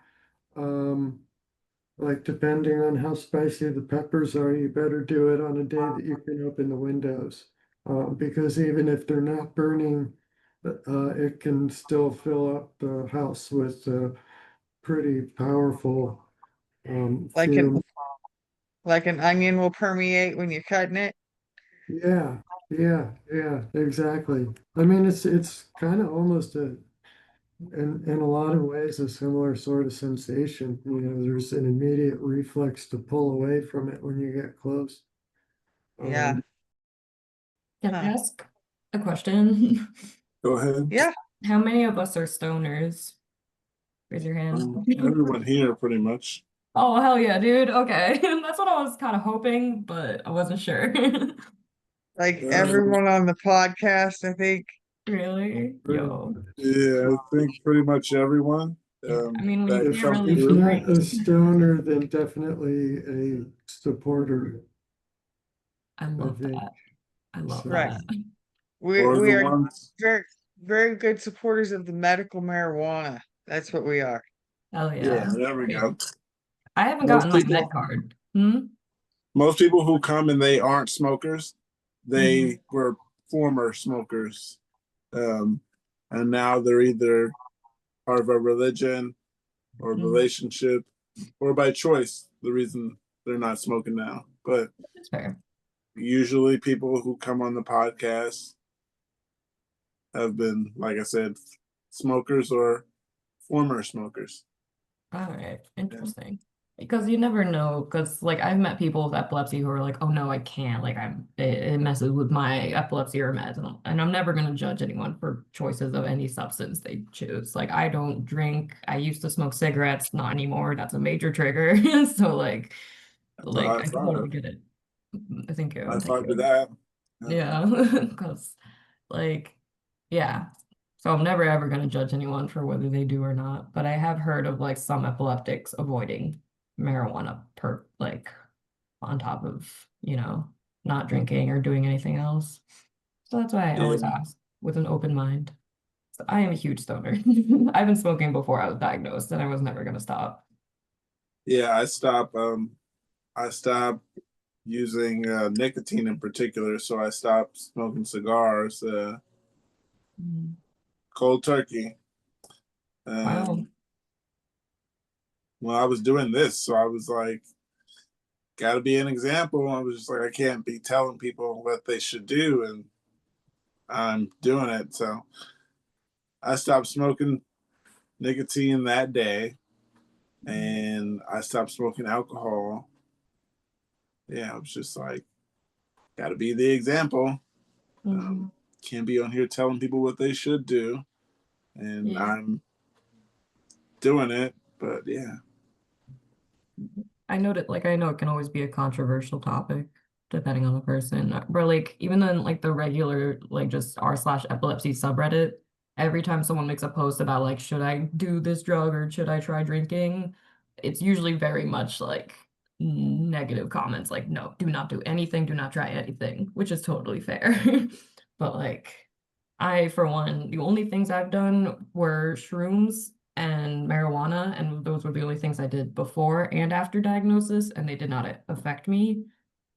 like depending on how spicy the peppers are, you better do it on a day that you can open the windows. Because even if they're not burning, it can still fill up the house with pretty powerful like an fumes. like an onion will permeate when you're cutting it? Yeah, yeah, exactly. I mean, it's kind of almost in a lot of ways a similar sort of sensation. You know, there's an immediate reflex to pull away from it when you get close. Yeah. Can I Huh. ask a question? Go ahead. Yeah. How many of us are stoners? Raise your hand. Everyone here, pretty much. Oh, hell yeah, dude. Okay. That's what I was kind of hoping, but I wasn't sure. Like Um, everyone on the podcast, I think. Really? Yo. yeah, I think pretty much everyone. Yeah. I mean, when you That can't come really If through. not a drink. stoner, then definitely a supporter, I I love think. that. I love So, Right. that. We Or we the are ones. very very good supporters of the medical marijuana. That's what we are. Hell Yeah, yeah. there we Great. go. I haven't Most gotten my med people, card. Hmm? most people who come and they aren't smokers, they were former smokers, and now they're either part of a religion or relationship or by choice. The reason they're not smoking now, but That's fair. usually people who come on the podcast have been, like I said, smokers or former smokers. All right. Interesting. Because you never know. Because like I've met people with epilepsy who are like, "Oh no, I can't. Like it messes with my epilepsy or meds," and I'm never gonna judge anyone for choices of any substance they choose. Like I don't drink. I used to smoke cigarettes, not anymore. That's a major trigger. So That's a like high I totally five. get it. Thank you. High Thank five to you. that. Yeah. Because like yeah. So I'm never ever going to judge anyone for whether they do or not. But I have heard of like some epileptics avoiding marijuana per like on top of, not drinking or doing anything else. So that's why I always Yeah, ask with an open mind. So I am a huge stoner. I've been smoking before I was diagnosed and I was never going to stop. yeah. I stopped using nicotine in particular, so I stopped smoking cigars. Cold turkey. Wow. Well, I was doing this, so I was like, got to be an example. I was just like, I can't be telling people what they should do, and I'm doing it. So I stopped smoking nicotine that day, and I stopped smoking alcohol. Yeah, I was just like, got to be the example. Mhm. Can't be on here telling people what they should do, and Yeah. I'm doing it. But yeah, I know that like I know it can always be a controversial topic depending on the person. But like even in like the regular like just r/epilepsy subreddit, every time someone makes a post about like should I do this drug or should I try drinking, it's usually very much like negative comments like no, do not do anything, do not try anything, which is totally fair. But like I, for one, the only things I've done were shrooms and marijuana, and those were the only things I did before and after diagnosis, and they did not affect me.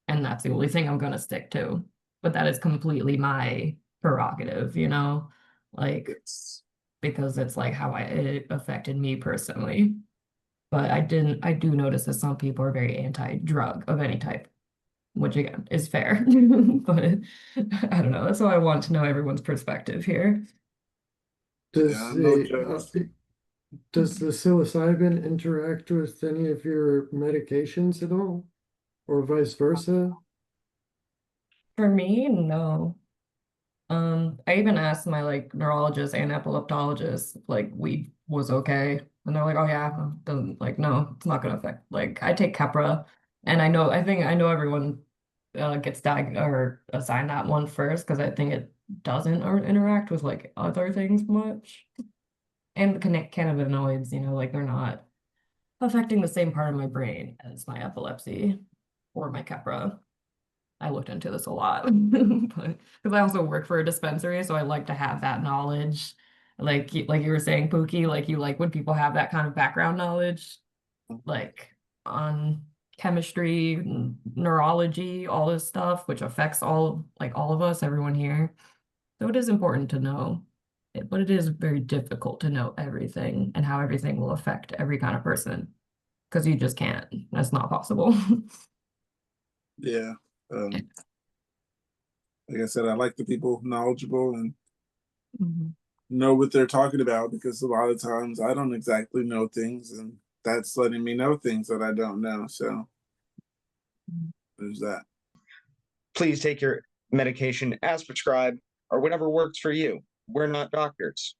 And that's the only thing I'm gonna stick to. But that is completely my prerogative, you know, like because it's like how it affected me personally. But I do notice that some people are very anti-drug of any type, which again is fair. But I don't know. That's why I want to know everyone's perspective here. yeah, Does no the judge. does the psilocybin interact with any of your medications at all, or vice versa? For me, no. I even asked my like neurologist and epileptologist if, like weed was okay, and they're like, "Oh yeah, doesn't like no, it's not gonna affect." Like I take Keppra, and I think I know everyone gets or assigned that one first because I think it doesn't or interact with like other things much, and the cannabinoids, you know, like they're not affecting the same part of my brain as my epilepsy or my Keppra. I looked into this a lot, but because I also work for a dispensary, so I like to have that knowledge. Like you were saying, Pookie, like you like when people have that kind of background knowledge, like on chemistry, neurology, all this stuff, which affects all of us, everyone here. So it is important to know, but it is very difficult to know everything and how everything will affect every kind of person because you just can't. That's not possible. Yeah. Like I said, I like the people knowledgeable and Mhm. know what they're talking about, because a lot of times I don't exactly know things, and that's letting me know things that I don't know. So there's that. Please take your medication as prescribed or whatever works for you. We're not doctors.